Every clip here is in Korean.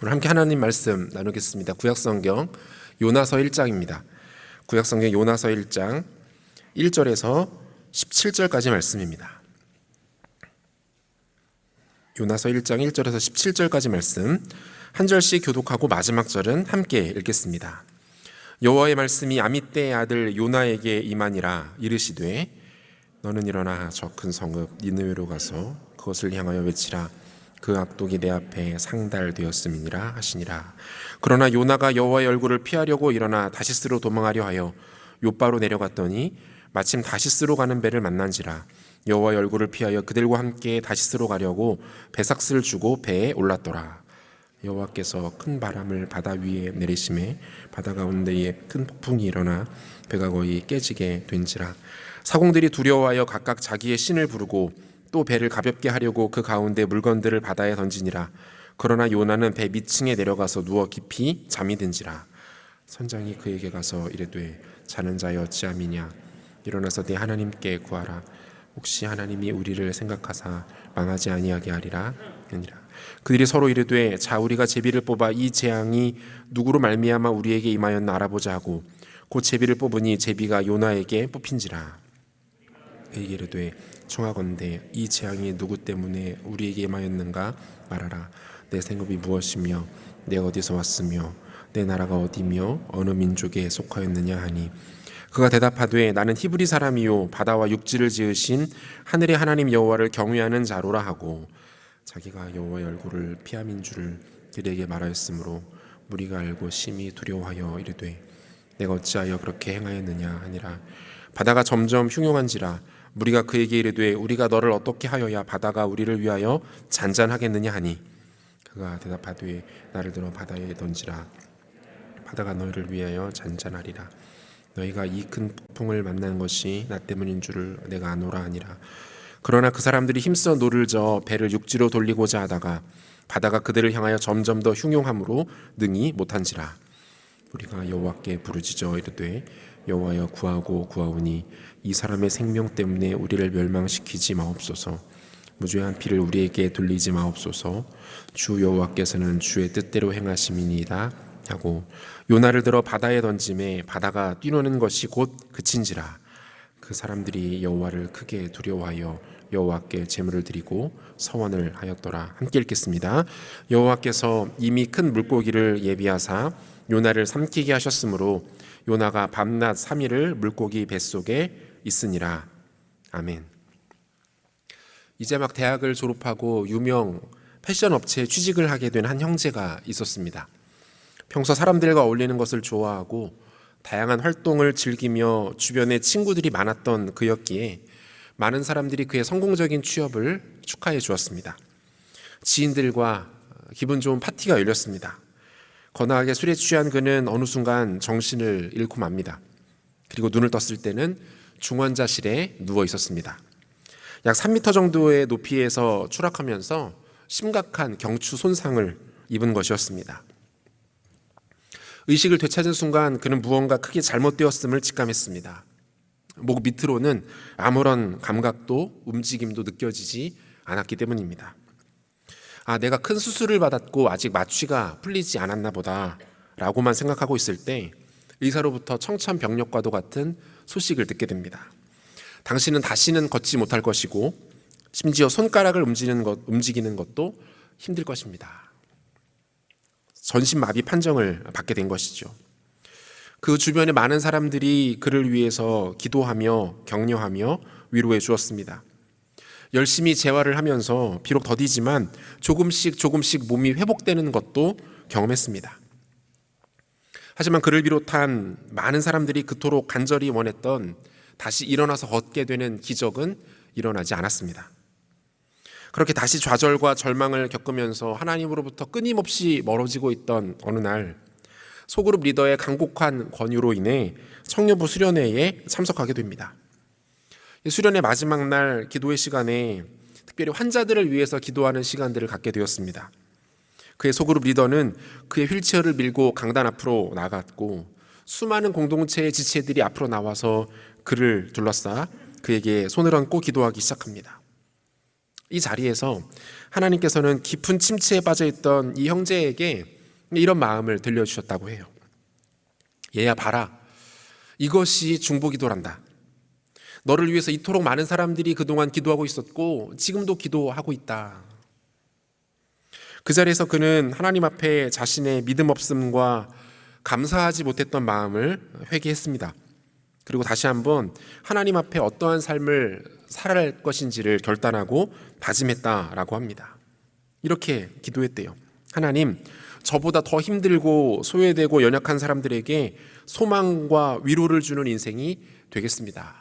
오늘 함께 하나님 말씀 나누겠습니다. 구약성경 요나서 1장입니다. 구약성경 요나서 1장 1절에서 17절까지 말씀입니다. 요나서 1장 1절에서 17절까지 말씀 한 절씩 교독하고 마지막 절은 함께 읽겠습니다. 여호와의 말씀이 아미떼의 아들 요나에게 임하니라. 이르시되 너는 일어나 저 큰 성읍 니느웨로 가서 그것을 향하여 외치라. 그 악독이 내 앞에 상달되었음이니라 하시니라. 그러나 요나가 여호와의 얼굴을 피하려고 일어나 다시스로 도망하려 하여 욥바로 내려갔더니 마침 다시스로 가는 배를 만난지라. 여호와의 얼굴을 피하여 그들과 함께 다시스로 가려고 배삭스를 주고 배에 올랐더라. 여호와께서 큰 바람을 바다 위에 내리심에 바다 가운데에 큰 폭풍이 일어나 배가 거의 깨지게 된지라. 사공들이 두려워하여 각각 자기의 신을 부르고 또 배를 가볍게 하려고 그 가운데 물건들을 바다에 던지니라. 그러나 요나는 배 밑층에 내려가서 누워 깊이 잠이 든지라. 선장이 그에게 가서 이르되 자는 자여 어찌함이냐. 일어나서 네 하나님께 구하라. 혹시 하나님이 우리를 생각하사 망하지 아니하게 하리라 하니라. 그들이 서로 이르되 자 우리가 제비를 뽑아 이 재앙이 누구로 말미암아 우리에게 임하였나 알아보자 하고 곧 제비를 뽑으니 제비가 요나에게 뽑힌지라. 그에게 이르되 청하건대 이 재앙이 누구 때문에 우리에게 임하였는가 말하라. 내 생업이 무엇이며 내가 어디서 왔으며 내 나라가 어디며 어느 민족에 속하였느냐 하니 그가 대답하되 나는 히브리 사람이요 바다와 육지를 지으신 하늘의 하나님 여호와를 경외하는 자로라 하고 자기가 여호와의 얼굴을 피함인 줄을 그들에게 말하였으므로 무리가 알고 심히 두려워하여 이르되 내가 어찌하여 그렇게 행하였느냐 하니라. 바다가 점점 흉용한지라. 무리가 그에게 이르되 우리가 너를 어떻게 하여야 바다가 우리를 위하여 잔잔하겠느냐 하니 그가 대답하되 나를 들어 바다에 던지라. 바다가 너희를 위하여 잔잔하리라. 너희가 이 큰 폭풍을 만난 것이 나 때문인 줄을 내가 아노라 하니라. 그러나 그 사람들이 힘써 노를 저어 배를 육지로 돌리고자 하다가 바다가 그들을 향하여 점점 더 흉용함으로 능히 못한지라. 우리가 여호와께 부르짖어 이르되 여호와여 구하고 구하오니 이 사람의 생명 때문에 우리를 멸망시키지 마옵소서. 무죄한 피를 우리에게 돌리지 마옵소서. 주 여호와께서는 주의 뜻대로 행하심이니이다 하고 요나를 들어 바다에 던짐에 바다가 뛰노는 것이 곧 그친지라. 그 사람들이 여호와를 크게 두려워하여 여호와께 제물을 드리고 서원을 하였더라. 함께 읽겠습니다. 여호와께서 이미 큰 물고기를 예비하사 요나를 삼키게 하셨으므로 요나가 밤낮 3일을 물고기 뱃속에 있으니라. 아멘. 이제 막 대학을 졸업하고 유명 패션 업체에 취직을 하게 된 한 형제가 있었습니다. 평소 사람들과 어울리는 것을 좋아하고 다양한 활동을 즐기며 주변에 친구들이 많았던 그였기에 많은 사람들이 그의 성공적인 취업을 축하해 주었습니다. 지인들과 기분 좋은 파티가 열렸습니다. 거나하게 술에 취한 그는 어느 순간 정신을 잃고 맙니다. 그리고 눈을 떴을 때는 중환자실에 누워 있었습니다. 약 3m 정도의 높이에서 추락하면서 심각한 경추 손상을 입은 것이었습니다. 의식을 되찾은 순간 그는 무언가 크게 잘못되었음을 직감했습니다. 목 밑으로는 아무런 감각도 움직임도 느껴지지 않았기 때문입니다. 내가 큰 수술을 받았고 아직 마취가 풀리지 않았나 보다 라고만 생각하고 있을 때 의사로부터 청천벽력과도 같은 소식을 듣게 됩니다. 당신은 다시는 걷지 못할 것이고 심지어 손가락을 움직이는 것도 힘들 것입니다. 전신마비 판정을 받게 된 것이죠. 그 주변에 많은 사람들이 그를 위해서 기도하며 격려하며 위로해 주었습니다. 열심히 재활을 하면서 비록 더디지만 조금씩 몸이 회복되는 것도 경험했습니다. 하지만 그를 비롯한 많은 사람들이 그토록 간절히 원했던 다시 일어나서 걷게 되는 기적은 일어나지 않았습니다. 그렇게 다시 좌절과 절망을 겪으면서 하나님으로부터 끊임없이 멀어지고 있던 어느 날 소그룹 리더의 간곡한 권유로 인해 청년부 수련회에 참석하게 됩니다. 수련회 마지막 날 기도의 시간에 특별히 환자들을 위해서 기도하는 시간들을 갖게 되었습니다. 그의 소그룹 리더는 그의 휠체어를 밀고 강단 앞으로 나갔고 수많은 공동체의 지체들이 앞으로 나와서 그를 둘러싸 그에게 손을 얹고 기도하기 시작합니다. 이 자리에서 하나님께서는 깊은 침체에 빠져있던 이 형제에게 이런 마음을 들려주셨다고 해요. 얘야 봐라, 이것이 중보기도란다. 너를 위해서 이토록 많은 사람들이 그동안 기도하고 있었고 지금도 기도하고 있다. 그 자리에서 그는 하나님 앞에 자신의 믿음 없음과 감사하지 못했던 마음을 회개했습니다. 그리고 다시 한번 하나님 앞에 어떠한 삶을 살아갈 것인지를 결단하고 다짐했다라고 합니다. 이렇게 기도했대요. 하나님, 저보다 더 힘들고 소외되고 연약한 사람들에게 소망과 위로를 주는 인생이 되겠습니다.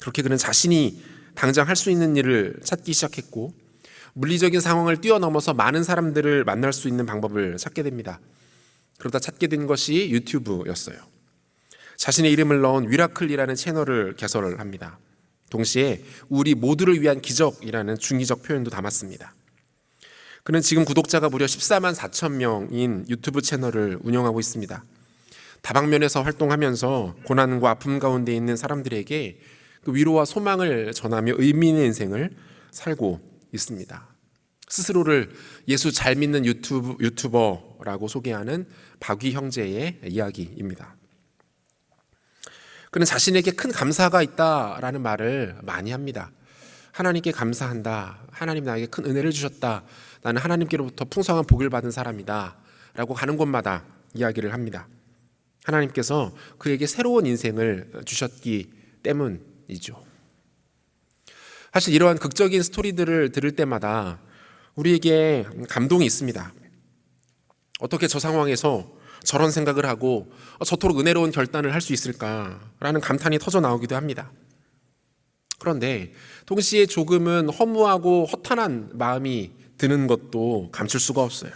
그렇게 그는 자신이 당장 할 수 있는 일을 찾기 시작했고 물리적인 상황을 뛰어넘어서 많은 사람들을 만날 수 있는 방법을 찾게 됩니다. 그러다 찾게 된 것이 유튜브였어요. 자신의 이름을 넣은 위라클이라는 채널을 개설을 합니다. 동시에 우리 모두를 위한 기적이라는 중의적 표현도 담았습니다. 그는 지금 구독자가 무려 14만 4천 명인 유튜브 채널을 운영하고 있습니다. 다방면에서 활동하면서 고난과 아픔 가운데 있는 사람들에게 그 위로와 소망을 전하며 의미 있는 인생을 살고 있습니다. 스스로를 예수 잘 믿는 유튜버라고 소개하는 박위 형제의 이야기입니다. 그는 자신에게 큰 감사가 있다라는 말을 많이 합니다. 하나님께 감사한다. 하나님 나에게 큰 은혜를 주셨다. 나는 하나님께로부터 풍성한 복을 받은 사람이다. 라고 가는 곳마다 이야기를 합니다. 하나님께서 그에게 새로운 인생을 주셨기 때문이죠. 사실 이러한 극적인 스토리들을 들을 때마다 우리에게 감동이 있습니다. 어떻게 저 상황에서 저런 생각을 하고 저토록 은혜로운 결단을 할 수 있을까라는 감탄이 터져 나오기도 합니다. 그런데 동시에 조금은 허무하고 허탄한 마음이 드는 것도 감출 수가 없어요.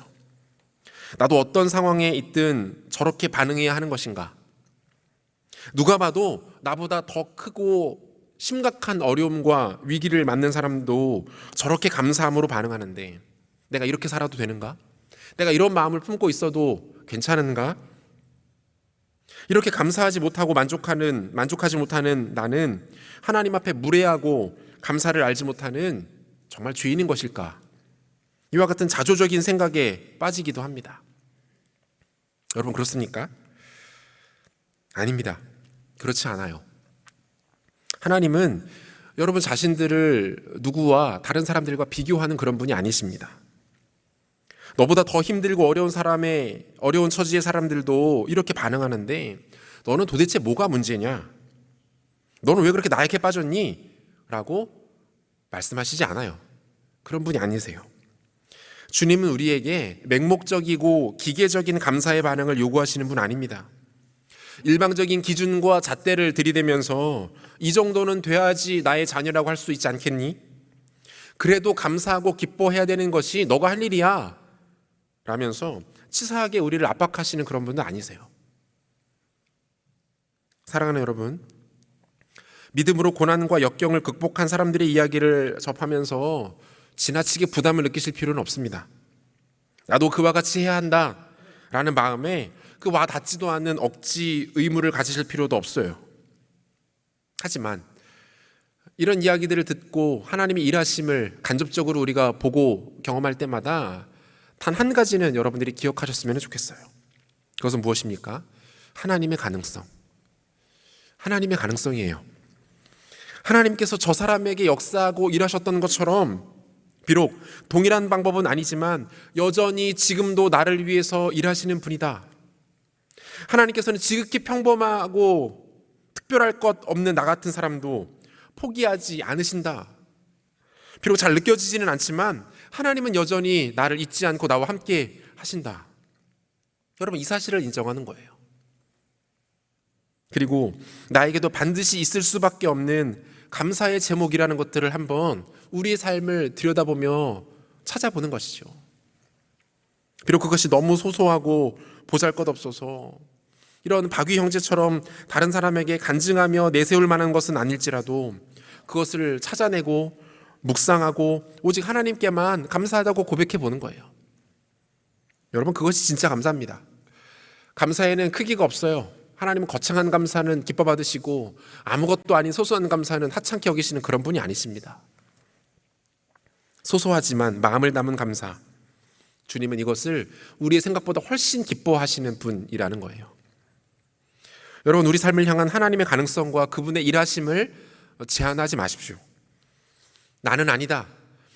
나도 어떤 상황에 있든 저렇게 반응해야 하는 것인가? 누가 봐도 나보다 더 크고 심각한 어려움과 위기를 맞는 사람도 저렇게 감사함으로 반응하는데 내가 이렇게 살아도 되는가? 내가 이런 마음을 품고 있어도 괜찮은가? 이렇게 감사하지 못하고 만족하지 못하는 나는 하나님 앞에 무례하고 감사를 알지 못하는 정말 죄인인 것일까? 이와 같은 자조적인 생각에 빠지기도 합니다. 여러분 그렇습니까? 아닙니다. 그렇지 않아요. 하나님은 여러분 자신들을 누구와 다른 사람들과 비교하는 그런 분이 아니십니다. 너보다 더 힘들고 어려운 처지의 사람들도 이렇게 반응하는데 너는 도대체 뭐가 문제냐? 너는 왜 그렇게 나약해 빠졌니? 라고 말씀하시지 않아요. 그런 분이 아니세요. 주님은 우리에게 맹목적이고 기계적인 감사의 반응을 요구하시는 분 아닙니다. 일방적인 기준과 잣대를 들이대면서 이 정도는 돼야지 나의 자녀라고 할 수 있지 않겠니? 그래도 감사하고 기뻐해야 되는 것이 너가 할 일이야 라면서 치사하게 우리를 압박하시는 그런 분들 아니세요. 사랑하는 여러분, 믿음으로 고난과 역경을 극복한 사람들의 이야기를 접하면서 지나치게 부담을 느끼실 필요는 없습니다. 나도 그와 같이 해야 한다 라는 마음에 그 와 닿지도 않는 억지 의무를 가지실 필요도 없어요. 하지만 이런 이야기들을 듣고 하나님의 일하심을 간접적으로 우리가 보고 경험할 때마다 단 한 가지는 여러분들이 기억하셨으면 좋겠어요. 그것은 무엇입니까? 하나님의 가능성. 하나님의 가능성이에요. 하나님께서 저 사람에게 역사하고 일하셨던 것처럼 비록 동일한 방법은 아니지만 여전히 지금도 나를 위해서 일하시는 분이다. 하나님께서는 지극히 평범하고 특별할 것 없는 나 같은 사람도 포기하지 않으신다. 비록 잘 느껴지지는 않지만 하나님은 여전히 나를 잊지 않고 나와 함께 하신다. 여러분 이 사실을 인정하는 거예요. 그리고 나에게도 반드시 있을 수밖에 없는 감사의 제목이라는 것들을 한번 우리의 삶을 들여다보며 찾아보는 것이죠. 비록 그것이 너무 소소하고 보잘것없어서 이런 박위 형제처럼 다른 사람에게 간증하며 내세울 만한 것은 아닐지라도 그것을 찾아내고 묵상하고 오직 하나님께만 감사하다고 고백해 보는 거예요. 여러분 그것이 진짜 감사입니다. 감사에는 크기가 없어요. 하나님은 거창한 감사는 기뻐 받으시고 아무것도 아닌 소소한 감사는 하찮게 여기시는 그런 분이 아니십니다. 소소하지만 마음을 담은 감사. 주님은 이것을 우리의 생각보다 훨씬 기뻐하시는 분이라는 거예요. 여러분, 우리 삶을 향한 하나님의 가능성과 그분의 일하심을 제한하지 마십시오. 나는 아니다.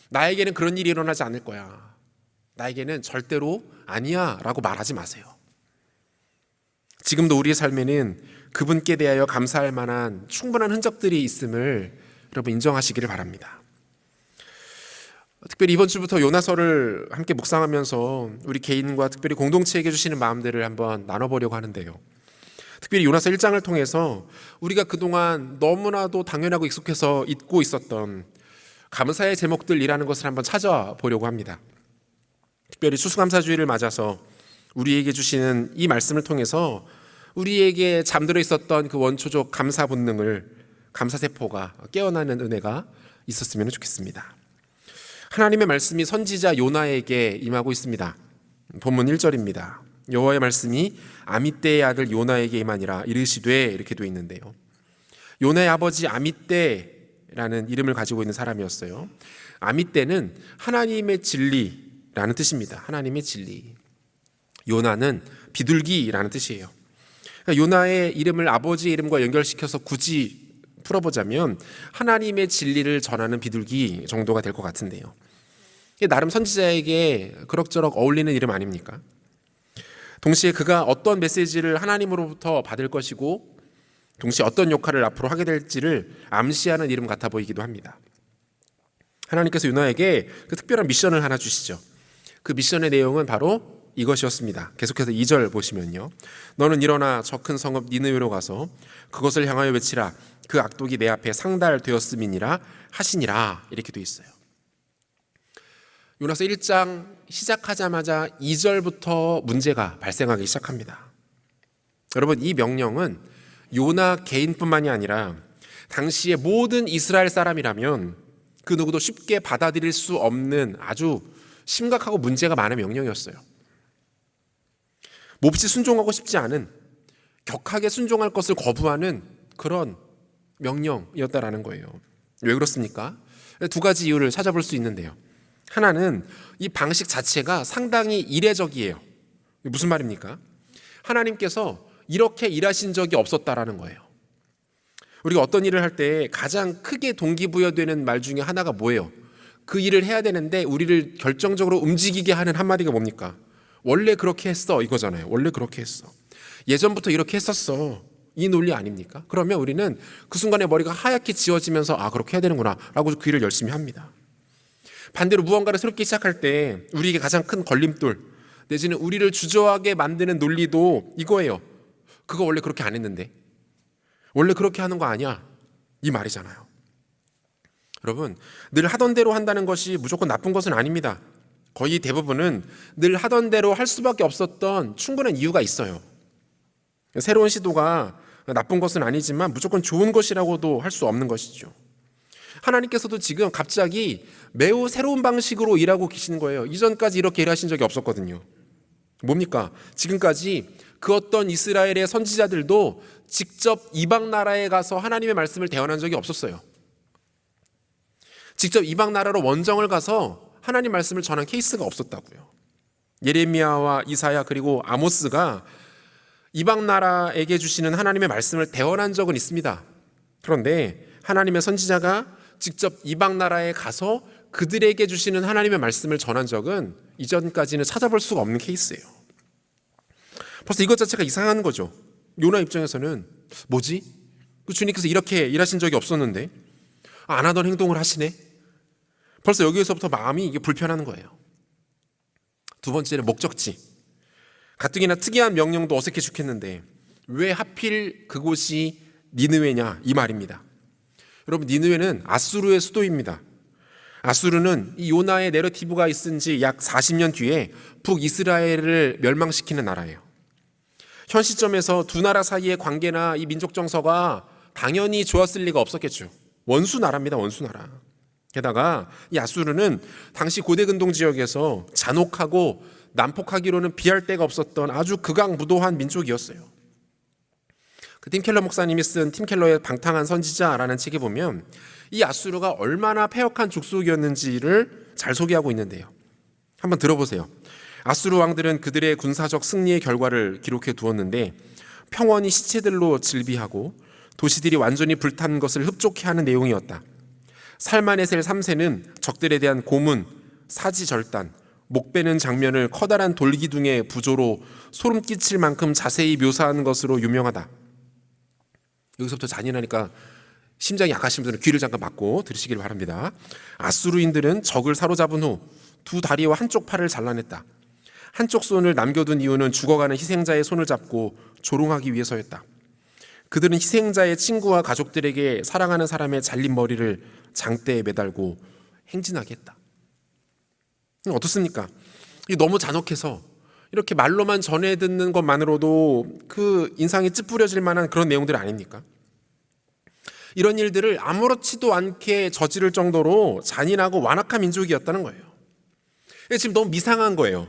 나에게는 그런 일이 일어나지 않을 거야. 나에게는 절대로 아니야 라고 말하지 마세요. 지금도 우리의 삶에는 그분께 대하여 감사할 만한 충분한 흔적들이 있음을 여러분 인정하시기를 바랍니다. 특별히 이번 주부터 요나서를 함께 묵상하면서 우리 개인과 특별히 공동체에게 주시는 마음들을 한번 나눠보려고 하는데요. 특별히 요나서 1장을 통해서 우리가 그동안 너무나도 당연하고 익숙해서 잊고 있었던 감사의 제목들이라는 것을 한번 찾아보려고 합니다. 특별히 추수감사주의를 맞아서 우리에게 주시는 이 말씀을 통해서 우리에게 잠들어 있었던 그 원초적 감사 본능을, 감사세포가 깨어나는 은혜가 있었으면 좋겠습니다. 하나님의 말씀이 선지자 요나에게 임하고 있습니다. 본문 1절입니다. 여호와의 말씀이 아미떼의 아들 요나에게 임하니라 이르시되, 이렇게 되어 있는데요. 요나의 아버지 아미떼라는 이름을 가지고 있는 사람이었어요. 아미떼는 하나님의 진리라는 뜻입니다. 하나님의 진리. 요나는 비둘기라는 뜻이에요. 그러니까 요나의 이름을 아버지의 이름과 연결시켜서 굳이 풀어보자면 하나님의 진리를 전하는 비둘기 정도가 될 것 같은데요. 나름 선지자에게 그럭저럭 어울리는 이름 아닙니까? 동시에 그가 어떤 메시지를 하나님으로부터 받을 것이고 동시에 어떤 역할을 앞으로 하게 될지를 암시하는 이름 같아 보이기도 합니다. 하나님께서 요나에게 그 특별한 미션을 하나 주시죠. 그 미션의 내용은 바로 이것이었습니다. 계속해서 2절 보시면요. 너는 일어나 저 큰 성읍 니느웨로 가서 그것을 향하여 외치라. 그 악독이 내 앞에 상달되었음이니라 하시니라. 이렇게 되어 있어요. 요나서 1장 시작하자마자 2절부터 문제가 발생하기 시작합니다. 여러분, 이 명령은 요나 개인뿐만이 아니라 당시의 모든 이스라엘 사람이라면 그 누구도 쉽게 받아들일 수 없는 아주 심각하고 문제가 많은 명령이었어요. 몹시 순종하고 싶지 않은, 격하게 순종할 것을 거부하는 그런 명령이었다라는 거예요. 왜 그렇습니까? 두 가지 이유를 찾아볼 수 있는데요. 하나는 이 방식 자체가 상당히 이례적이에요. 무슨 말입니까? 하나님께서 이렇게 일하신 적이 없었다라는 거예요. 우리가 어떤 일을 할 때 가장 크게 동기부여되는 말 중에 하나가 뭐예요? 그 일을 해야 되는데 우리를 결정적으로 움직이게 하는 한마디가 뭡니까? 원래 그렇게 했어, 이거잖아요. 원래 그렇게 했어. 예전부터 이렇게 했었어. 이 논리 아닙니까? 그러면 우리는 그 순간에 머리가 하얗게 지워지면서 아, 그렇게 해야 되는구나 라고 그 일을 열심히 합니다. 반대로 무언가를 새롭게 시작할 때 우리에게 가장 큰 걸림돌 내지는 우리를 주저하게 만드는 논리도 이거예요. 그거 원래 그렇게 안 했는데, 원래 그렇게 하는 거 아니야, 이 말이잖아요. 여러분, 늘 하던 대로 한다는 것이 무조건 나쁜 것은 아닙니다. 거의 대부분은 늘 하던 대로 할 수밖에 없었던 충분한 이유가 있어요. 새로운 시도가 나쁜 것은 아니지만 무조건 좋은 것이라고도 할 수 없는 것이죠. 하나님께서도 지금 갑자기 매우 새로운 방식으로 일하고 계시는 거예요. 이전까지 이렇게 일하신 적이 없었거든요. 뭡니까? 지금까지 그 어떤 이스라엘의 선지자들도 직접 이방 나라에 가서 하나님의 말씀을 대언한 적이 없었어요. 직접 이방 나라로 원정을 가서 하나님 말씀을 전한 케이스가 없었다고요. 예레미야와 이사야 그리고 아모스가 이방 나라에게 주시는 하나님의 말씀을 대언한 적은 있습니다. 그런데 하나님의 선지자가 직접 이방 나라에 가서 그들에게 주시는 하나님의 말씀을 전한 적은 이전까지는 찾아볼 수가 없는 케이스예요. 벌써 이것 자체가 이상한 거죠. 요나 입장에서는 뭐지? 주님께서 이렇게 일하신 적이 없었는데 안 하던 행동을 하시네. 벌써 여기에서부터 마음이 이게 불편한 거예요. 두 번째는 목적지. 가뜩이나 특이한 명령도 어색해 죽겠는데 왜 하필 그곳이 니느웨냐, 이 말입니다. 여러분, 니느웨는 아수르의 수도입니다. 아수르는 이 요나의 내러티브가 있은 지 약 40년 뒤에 북이스라엘을 멸망시키는 나라예요. 현 시점에서 두 나라 사이의 관계나 이 민족 정서가 당연히 좋았을 리가 없었겠죠. 원수 나라입니다. 원수 나라. 게다가 이 아수르는 당시 고대 근동 지역에서 잔혹하고 난폭하기로는 비할 데가 없었던 아주 극악무도한 민족이었어요. 그 팀 켈러 목사님이 쓴 팀 켈러의 방탕한 선지자라는 책에 보면 이 아수르가 얼마나 폐역한 족속이었는지를 잘 소개하고 있는데요. 한번 들어보세요. 아수르 왕들은 그들의 군사적 승리의 결과를 기록해 두었는데 평원이 시체들로 질비하고 도시들이 완전히 불탄 것을 흡족해 하는 내용이었다. 살마네셀 3세는 적들에 대한 고문, 사지절단, 목 베는 장면을 커다란 돌기둥의 부조로 소름 끼칠 만큼 자세히 묘사한 것으로 유명하다. 여기서부터 잔인하니까 심장이 약하신 분들은 귀를 잠깐 막고 들으시길 바랍니다. 아수르인들은 적을 사로잡은 후 두 다리와 한쪽 팔을 잘라냈다. 한쪽 손을 남겨둔 이유는 죽어가는 희생자의 손을 잡고 조롱하기 위해서였다. 그들은 희생자의 친구와 가족들에게 사랑하는 사람의 잘린 머리를 장대에 매달고 행진하게 했다. 어떻습니까? 너무 잔혹해서 이렇게 말로만 전해 듣는 것만으로도 그 인상이 찌푸려질 만한 그런 내용들 아닙니까? 이런 일들을 아무렇지도 않게 저지를 정도로 잔인하고 완악한 민족이었다는 거예요. 지금 너무 미상한 거예요.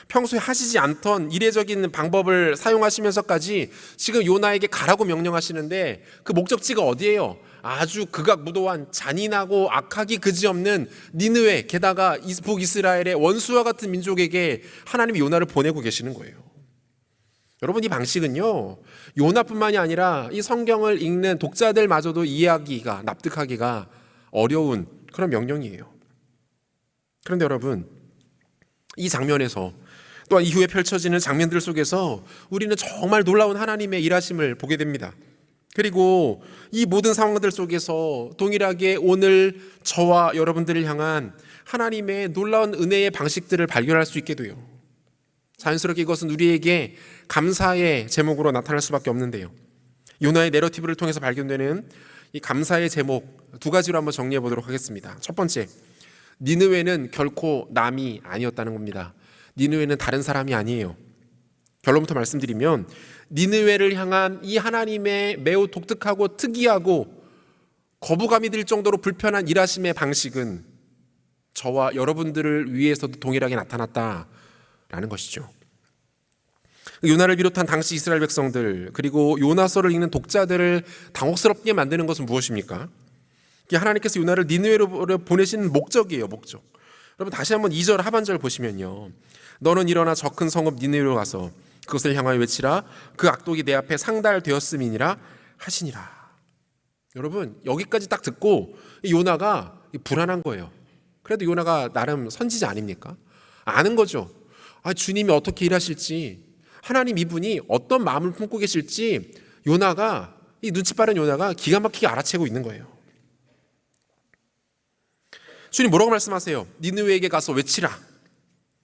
평소에 하시지 않던 이례적인 방법을 사용하시면서까지 지금 요나에게 가라고 명령하시는데 그 목적지가 어디예요? 아주 극악무도한 잔인하고 악하기 그지없는 니느웨, 게다가 북이스라엘의 원수와 같은 민족에게 하나님이 요나를 보내고 계시는 거예요. 여러분, 이 방식은요, 요나뿐만이 아니라 이 성경을 읽는 독자들마저도 이해하기가, 납득하기가 어려운 그런 명령이에요. 그런데 여러분, 이 장면에서 또한 이후에 펼쳐지는 장면들 속에서 우리는 정말 놀라운 하나님의 일하심을 보게 됩니다. 그리고 이 모든 상황들 속에서 동일하게 오늘 저와 여러분들을 향한 하나님의 놀라운 은혜의 방식들을 발견할 수 있게 돼요. 자연스럽게 이것은 우리에게 감사의 제목으로 나타날 수밖에 없는데요. 요나의 내러티브를 통해서 발견되는 이 감사의 제목 두 가지로 한번 정리해 보도록 하겠습니다. 첫 번째, 니느웨는 결코 남이 아니었다는 겁니다. 니느웨는 다른 사람이 아니에요. 결론부터 말씀드리면 니느웨를 향한 이 하나님의 매우 독특하고 특이하고 거부감이 들 정도로 불편한 일하심의 방식은 저와 여러분들을 위해서도 동일하게 나타났다라는 것이죠. 요나를 비롯한 당시 이스라엘 백성들 그리고 요나서를 읽는 독자들을 당혹스럽게 만드는 것은 무엇입니까? 하나님께서 요나를 니느웨로 보내신 목적이에요. 목적. 여러분, 다시 한번 2절 하반절 보시면요, 너는 일어나 저 큰 성읍 니느웨로 가서 그것을 향하여 외치라. 그 악독이 내 앞에 상달되었음이니라 하시니라. 여러분, 여기까지 딱 듣고 요나가 불안한 거예요. 그래도 요나가 나름 선지자 아닙니까? 아는 거죠. 주님이 어떻게 일하실지, 하나님 이분이 어떤 마음을 품고 계실지 요나가, 이 눈치 빠른 요나가 기가 막히게 알아채고 있는 거예요. 주님 뭐라고 말씀하세요? 니느웨에게 가서 외치라.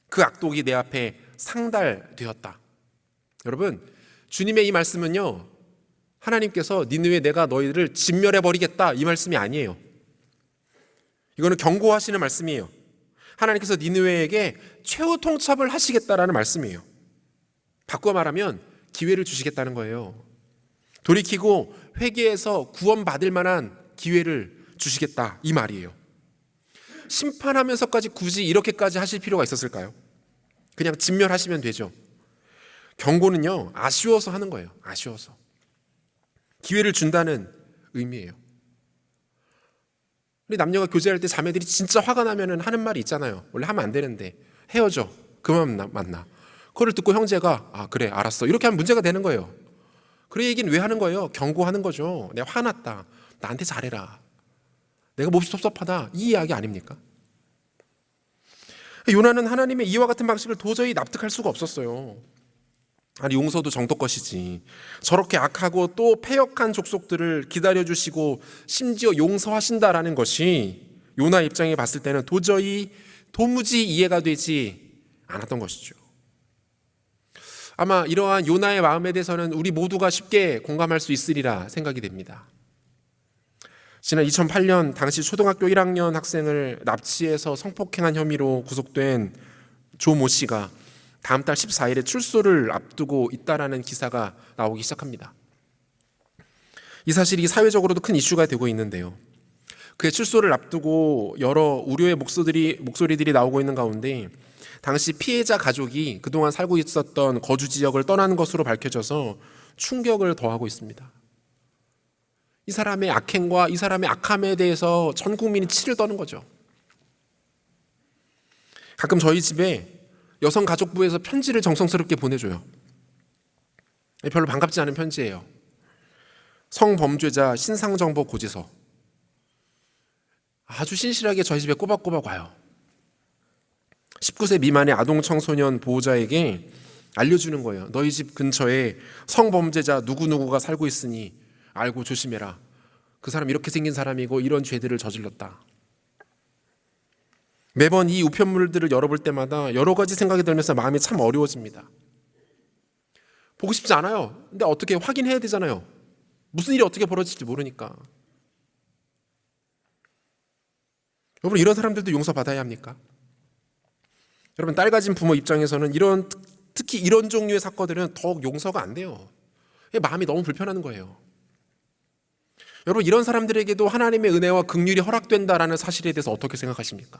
그 악독이 내 앞에 상달되었다. 여러분, 주님의 이 말씀은요, 하나님께서 니느웨 내가 너희를 진멸해버리겠다 이 말씀이 아니에요. 이거는 경고하시는 말씀이에요. 하나님께서 니느웨에게 최후 통첩을 하시겠다라는 말씀이에요. 바꿔 말하면 기회를 주시겠다는 거예요. 돌이키고 회개해서 구원받을 만한 기회를 주시겠다 이 말이에요. 심판하면서까지 굳이 이렇게까지 하실 필요가 있었을까요? 그냥 진멸하시면 되죠. 경고는요, 아쉬워서 하는 거예요. 아쉬워서. 기회를 준다는 의미예요. 우리 남녀가 교제할 때 자매들이 진짜 화가 나면 하는 말이 있잖아요. 원래 하면 안 되는데 헤어져, 그만 만나. 그걸 듣고 형제가 그래 알았어 이렇게 하면 문제가 되는 거예요. 그 얘기는 왜 하는 거예요? 경고하는 거죠. 내가 화났다, 나한테 잘해라, 내가 몹시 섭섭하다, 이 이야기 아닙니까? 요나는 하나님의 이와 같은 방식을 도저히 납득할 수가 없었어요. 아니, 용서도 정도 것이지 저렇게 악하고 또 패역한 족속들을 기다려주시고 심지어 용서하신다라는 것이 요나 입장에 봤을 때는 도무지 이해가 되지 않았던 것이죠. 아마 이러한 요나의 마음에 대해서는 우리 모두가 쉽게 공감할 수 있으리라 생각이 됩니다. 지난 2008년 당시 초등학교 1학년 학생을 납치해서 성폭행한 혐의로 구속된 조 모 씨가 다음 달 14일에 출소를 앞두고 있다라는 기사가 나오기 시작합니다. 이 사실이 사회적으로도 큰 이슈가 되고 있는데요. 그의 출소를 앞두고 여러 우려의 목소리들이 나오고 있는 가운데 당시 피해자 가족이 그동안 살고 있었던 거주 지역을 떠나는 것으로 밝혀져서 충격을 더하고 있습니다. 이 사람의 악행과 이 사람의 악함에 대해서 전 국민이 치를 떠는 거죠. 가끔 저희 집에 여성가족부에서 편지를 정성스럽게 보내줘요. 별로 반갑지 않은 편지예요. 성범죄자 신상정보 고지서. 아주 신실하게 저희 집에 꼬박꼬박 와요. 19세 미만의 아동 청소년 보호자에게 알려주는 거예요. 너희 집 근처에 성범죄자 누구누구가 살고 있으니 알고 조심해라. 그 사람 이렇게 생긴 사람이고 이런 죄들을 저질렀다. 매번 이 우편물들을 열어볼 때마다 여러 가지 생각이 들면서 마음이 참 어려워집니다. 보고 싶지 않아요. 근데 어떻게 확인해야 되잖아요. 무슨 일이 어떻게 벌어질지 모르니까. 여러분, 이런 사람들도 용서받아야 합니까? 여러분, 딸 가진 부모 입장에서는 특히 이런 종류의 사건들은 더욱 용서가 안 돼요. 마음이 너무 불편한 거예요. 여러분, 이런 사람들에게도 하나님의 은혜와 긍휼이 허락된다라는 사실에 대해서 어떻게 생각하십니까?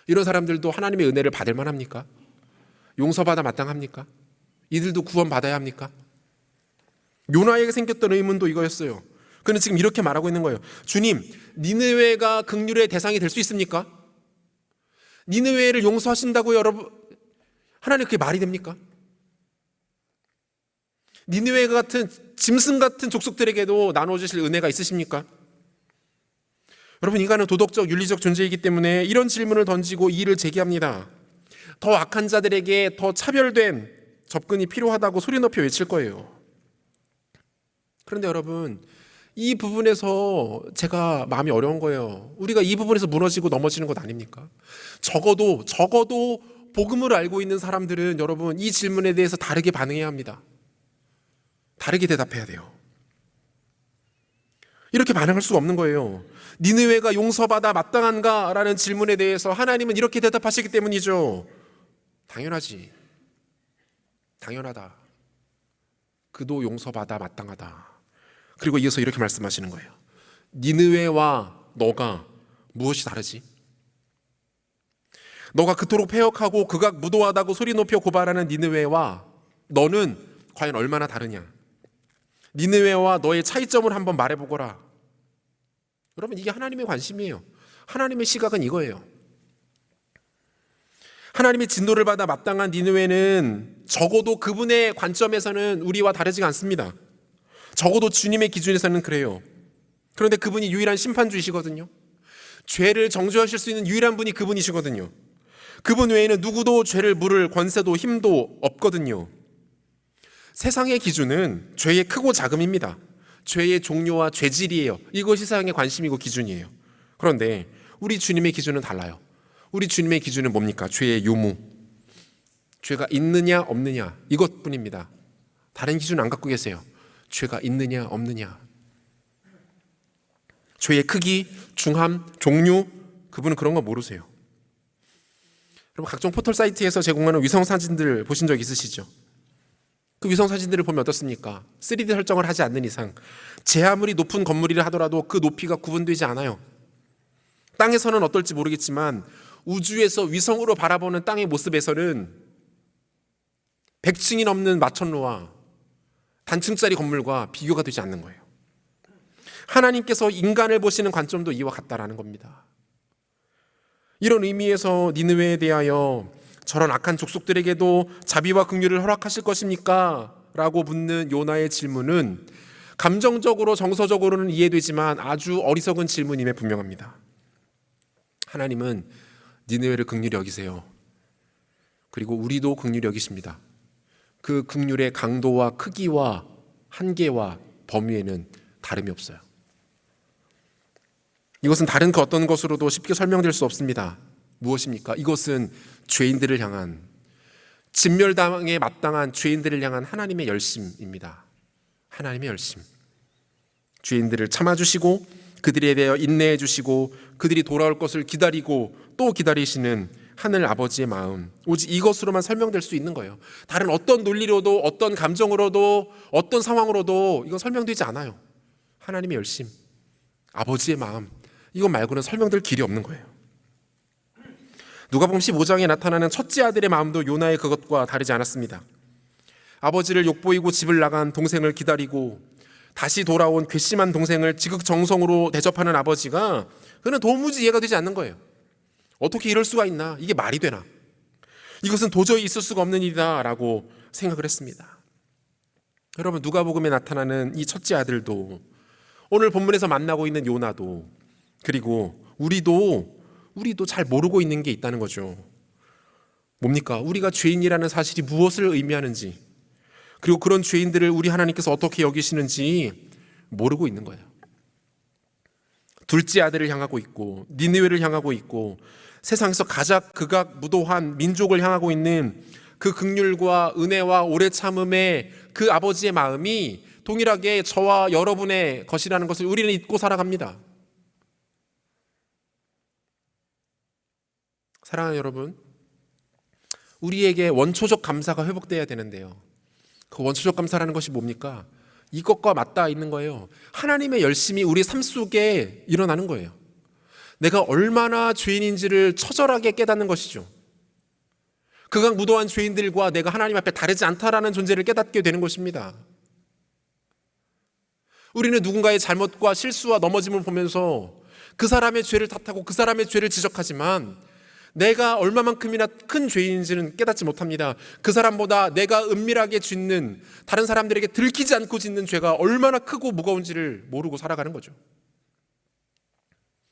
이런 사람들도 하나님의 은혜를 받을 만합니까? 용서받아 마땅합니까? 이들도 구원받아야 합니까? 요나에게 생겼던 의문도 이거였어요. 그는 지금 이렇게 말하고 있는 거예요. 주님, 니느웨가 긍휼의 대상이 될 수 있습니까? 니느웨를 용서하신다고 여러분, 하나님 그게 말이 됩니까? 니느웨 같은 짐승 같은 족속들에게도 나눠주실 은혜가 있으십니까? 여러분, 인간은 도덕적, 윤리적 존재이기 때문에 이런 질문을 던지고 이의를 제기합니다. 더 악한 자들에게 더 차별된 접근이 필요하다고 소리 높여 외칠 거예요. 그런데 여러분, 이 부분에서 제가 마음이 어려운 거예요. 우리가 이 부분에서 무너지고 넘어지는 것 아닙니까? 적어도 복음을 알고 있는 사람들은 여러분, 이 질문에 대해서 다르게 반응해야 합니다. 다르게 대답해야 돼요. 이렇게 반응할 수가 없는 거예요. 니느웨가 용서받아 마땅한가? 라는 질문에 대해서 하나님은 이렇게 대답하시기 때문이죠. 당연하지. 당연하다. 그도 용서받아 마땅하다. 그리고 이어서 이렇게 말씀하시는 거예요. 니느웨와 너가 무엇이 다르지? 너가 그토록 패역하고 극악 무도하다고 소리 높여 고발하는 니느웨와 너는 과연 얼마나 다르냐? 니느웨와 너의 차이점을 한번 말해보거라. 여러분, 이게 하나님의 관심이에요. 하나님의 시각은 이거예요. 하나님의 진노를 받아 마땅한 니느웨는 적어도 그분의 관점에서는 우리와 다르지가 않습니다. 적어도 주님의 기준에서는 그래요. 그런데 그분이 유일한 심판주이시거든요. 죄를 정죄하실 수 있는 유일한 분이 그분이시거든요. 그분 외에는 누구도 죄를 물을 권세도 힘도 없거든요. 세상의 기준은 죄의 크고 작음입니다. 죄의 종류와 죄질이에요. 이것이 세상의 관심이고 기준이에요. 그런데 우리 주님의 기준은 달라요. 우리 주님의 기준은 뭡니까? 죄의 유무. 죄가 있느냐 없느냐 이것뿐입니다. 다른 기준 안 갖고 계세요. 죄가 있느냐 없느냐. 죄의 크기, 중함, 종류, 그분은 그런 거 모르세요. 여러분, 각종 포털 사이트에서 제공하는 위성사진들 보신 적 있으시죠? 그 위성사진들을 보면 어떻습니까? 3D 설정을 하지 않는 이상 제 아무리 높은 건물이라 하더라도 그 높이가 구분되지 않아요. 땅에서는 어떨지 모르겠지만 우주에서 위성으로 바라보는 땅의 모습에서는 100층이 넘는 마천루와 단층짜리 건물과 비교가 되지 않는 거예요. 하나님께서 인간을 보시는 관점도 이와 같다라는 겁니다. 이런 의미에서 니느웨에 대하여 저런 악한 족속들에게도 자비와 긍휼을 허락하실 것입니까? 라고 묻는 요나의 질문은 감정적으로 정서적으로는 이해되지만 아주 어리석은 질문임에 분명합니다. 하나님은 니느웨를 긍휼히 여기세요. 그리고 우리도 긍휼히 여기십니다. 그 긍휼의 강도와 크기와 한계와 범위에는 다름이 없어요. 이것은 다른 그 어떤 것으로도 쉽게 설명될 수 없습니다. 무엇입니까? 이것은 죄인들을 향한, 진멸당에 마땅한 죄인들을 향한 하나님의 열심입니다. 하나님의 열심. 죄인들을 참아주시고 그들에 대하여 인내해 주시고 그들이 돌아올 것을 기다리고 또 기다리시는 하늘 아버지의 마음, 오직 이것으로만 설명될 수 있는 거예요. 다른 어떤 논리로도 어떤 감정으로도 어떤 상황으로도 이건 설명되지 않아요. 하나님의 열심, 아버지의 마음, 이것 말고는 설명될 길이 없는 거예요. 누가복음 15장에 나타나는 첫째 아들의 마음도 요나의 그것과 다르지 않았습니다. 아버지를 욕보이고 집을 나간 동생을 기다리고 다시 돌아온 괘씸한 동생을 지극정성으로 대접하는 아버지가 그는 도무지 이해가 되지 않는 거예요. 어떻게 이럴 수가 있나? 이게 말이 되나? 이것은 도저히 있을 수가 없는 일이다 라고 생각을 했습니다. 여러분, 누가복음에 나타나는 이 첫째 아들도, 오늘 본문에서 만나고 있는 요나도, 그리고 우리도 잘 모르고 있는 게 있다는 거죠. 뭡니까? 우리가 죄인이라는 사실이 무엇을 의미하는지, 그리고 그런 죄인들을 우리 하나님께서 어떻게 여기시는지 모르고 있는 거예요. 둘째 아들을 향하고 있고, 니느웨를 향하고 있고, 세상에서 가장 극악무도한 민족을 향하고 있는 그 긍휼과 은혜와 오래 참음의 그 아버지의 마음이 동일하게 저와 여러분의 것이라는 것을 우리는 잊고 살아갑니다. 사랑하는 여러분, 우리에게 원초적 감사가 회복돼야 되는데요, 그 원초적 감사라는 것이 뭡니까? 이것과 맞닿아 있는 거예요. 하나님의 열심이 우리 삶 속에 일어나는 거예요. 내가 얼마나 죄인인지를 처절하게 깨닫는 것이죠. 극악무도한 죄인들과 내가 하나님 앞에 다르지 않다라는 존재를 깨닫게 되는 것입니다. 우리는 누군가의 잘못과 실수와 넘어짐을 보면서 그 사람의 죄를 탓하고 그 사람의 죄를 지적하지만 내가 얼마만큼이나 큰 죄인인지는 깨닫지 못합니다. 그 사람보다 내가 은밀하게 짓는, 다른 사람들에게 들키지 않고 짓는 죄가 얼마나 크고 무거운지를 모르고 살아가는 거죠.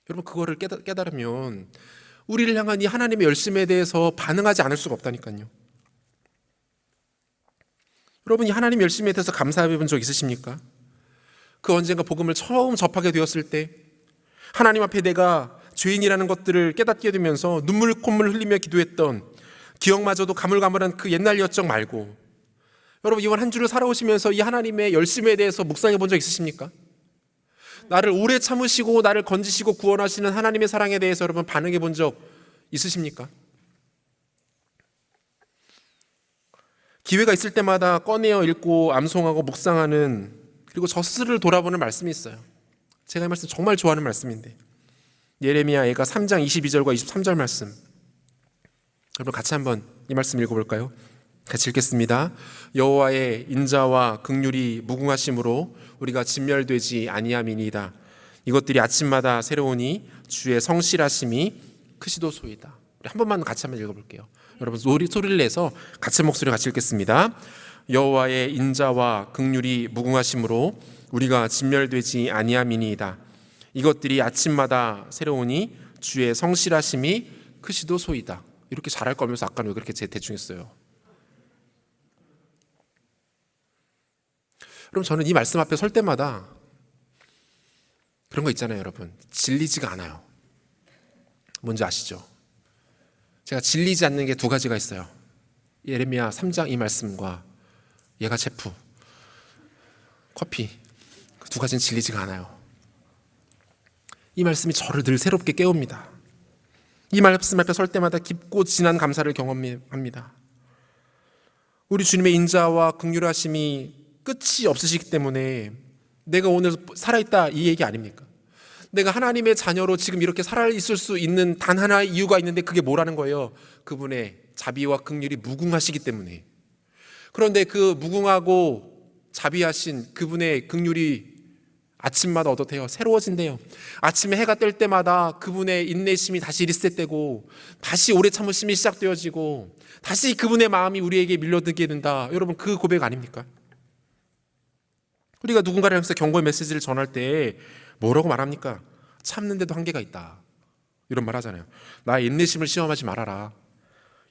여러분, 그거를 깨달으면 우리를 향한 이 하나님의 열심에 대해서 반응하지 않을 수가 없다니까요. 여러분, 이 하나님의 열심에 대해서 감사해 본 적 있으십니까? 그 언젠가 복음을 처음 접하게 되었을 때 하나님 앞에 내가 죄인이라는 것들을 깨닫게 되면서 눈물 콧물 흘리며 기도했던 기억마저도 가물가물한 그 옛날 여정 말고, 여러분, 이번 한 주를 살아오시면서 이 하나님의 열심에 대해서 묵상해 본 적 있으십니까? 나를 오래 참으시고 나를 건지시고 구원하시는 하나님의 사랑에 대해서 여러분 반응해 본 적 있으십니까? 기회가 있을 때마다 꺼내어 읽고 암송하고 묵상하는, 그리고 저 스스로를 돌아보는 말씀이 있어요. 제가 이 말씀 정말 좋아하는 말씀인데, 예레미야가 3장 22절과 23절 말씀, 여러분 같이 한번 이 말씀 읽어볼까요? 같이 읽겠습니다. 여호와의 인자와 긍휼이 무궁하심으로 우리가 진멸되지 아니함이니이다. 이것들이 아침마다 새로우니 주의 성실하심이 크시도소이다. 우리 한 번만 같이 한번 읽어볼게요. 여러분 소리를 내서 같이 목소리 같이 읽겠습니다. 여호와의 인자와 긍휼이 무궁하심으로 우리가 진멸되지 아니함이니이다. 이것들이 아침마다 새로우니 주의 성실하심이 크시도소이다. 이렇게 잘할 거면서 아까는 왜 그렇게 대충 했어요? 그럼 저는 이 말씀 앞에 설 때마다 그런 거 있잖아요, 여러분. 질리지가 않아요. 뭔지 아시죠? 제가 질리지 않는 게 두 가지가 있어요. 예레미야 3장 이 말씀과 예가 체프, 커피, 그 두 가지는 질리지가 않아요. 이 말씀이 저를 늘 새롭게 깨웁니다. 이 말씀 앞에 설 때마다 깊고 진한 감사를 경험합니다. 우리 주님의 인자와 긍휼하심이 끝이 없으시기 때문에 내가 오늘 살아있다 이 얘기 아닙니까? 내가 하나님의 자녀로 지금 이렇게 살아있을 수 있는 단 하나의 이유가 있는데 그게 뭐라는 거예요? 그분의 자비와 긍휼이 무궁하시기 때문에. 그런데 그 무궁하고 자비하신 그분의 긍휼이 아침마다 어떻대요? 새로워진대요. 아침에 해가 뜰 때마다 그분의 인내심이 다시 리셋되고 다시 오래 참으심이 시작되어지고 다시 그분의 마음이 우리에게 밀려들게 된다. 여러분, 그 고백 아닙니까? 우리가 누군가를 향해서 경고의 메시지를 전할 때 뭐라고 말합니까? 참는데도 한계가 있다, 이런 말 하잖아요. 나의 인내심을 시험하지 말아라,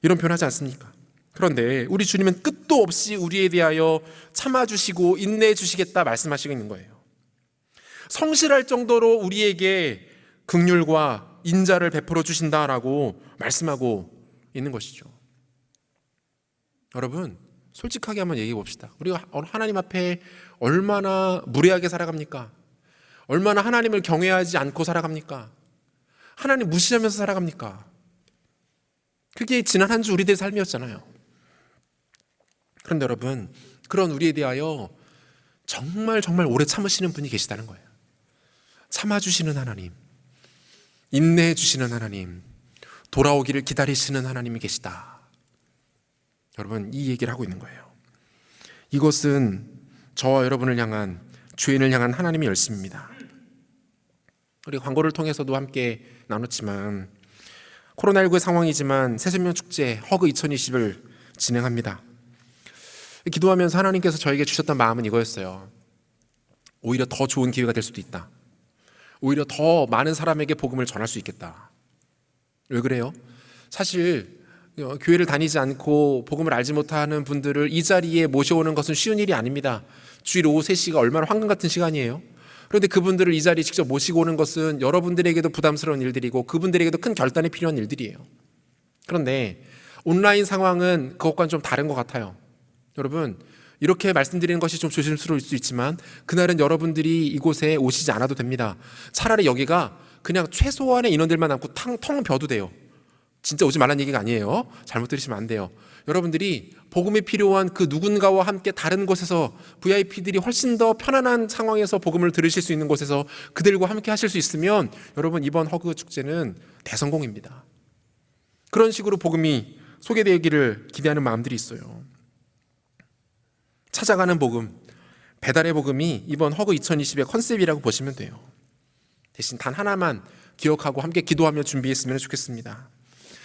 이런 표현 하지 않습니까? 그런데 우리 주님은 끝도 없이 우리에 대하여 참아주시고 인내해 주시겠다 말씀하시고 있는 거예요. 성실할 정도로 우리에게 긍휼과 인자를 베풀어 주신다라고 말씀하고 있는 것이죠. 여러분, 솔직하게 한번 얘기해 봅시다. 우리가 하나님 앞에 얼마나 무례하게 살아갑니까? 얼마나 하나님을 경외하지 않고 살아갑니까? 하나님 무시하면서 살아갑니까? 그게 지난 한 주 우리들의 삶이었잖아요. 그런데 여러분, 그런 우리에 대하여 정말 오래 참으시는 분이 계시다는 거예요. 참아주시는 하나님, 인내해 주시는 하나님, 돌아오기를 기다리시는 하나님이 계시다. 여러분, 이 얘기를 하고 있는 거예요. 이것은 저와 여러분을 향한, 죄인을 향한 하나님의 열심입니다. 우리 광고를 통해서도 함께 나눴지만 코로나19의 상황이지만 새생명 축제 허그 2020을 진행합니다. 기도하면서 하나님께서 저에게 주셨던 마음은 이거였어요. 오히려 더 좋은 기회가 될 수도 있다. 오히려 더 많은 사람에게 복음을 전할 수 있겠다. 왜 그래요? 사실 교회를 다니지 않고 복음을 알지 못하는 분들을 이 자리에 모셔오는 것은 쉬운 일이 아닙니다. 주일 오후 3시가 얼마나 황금 같은 시간이에요. 그런데 그분들을 이 자리에 직접 모시고 오는 것은 여러분들에게도 부담스러운 일들이고 그분들에게도 큰 결단이 필요한 일들이에요. 그런데 온라인 상황은 그것과는 좀 다른 것 같아요. 여러분, 이렇게 말씀드리는 것이 좀 조심스러울 수 있지만 그날은 여러분들이 이곳에 오시지 않아도 됩니다. 차라리 여기가 그냥 최소한의 인원들만 남고 텅 비어도 돼요. 진짜 오지 말라는 얘기가 아니에요. 잘못 들으시면 안 돼요. 여러분들이 복음이 필요한 그 누군가와 함께 다른 곳에서 VIP들이 훨씬 더 편안한 상황에서 복음을 들으실 수 있는 곳에서 그들과 함께 하실 수 있으면 여러분 이번 허그 축제는 대성공입니다. 그런 식으로 복음이 소개되기를 기대하는 마음들이 있어요. 찾아가는 복음, 배달의 복음이 이번 허그 2020의 컨셉이라고 보시면 돼요. 대신 단 하나만 기억하고 함께 기도하며 준비했으면 좋겠습니다.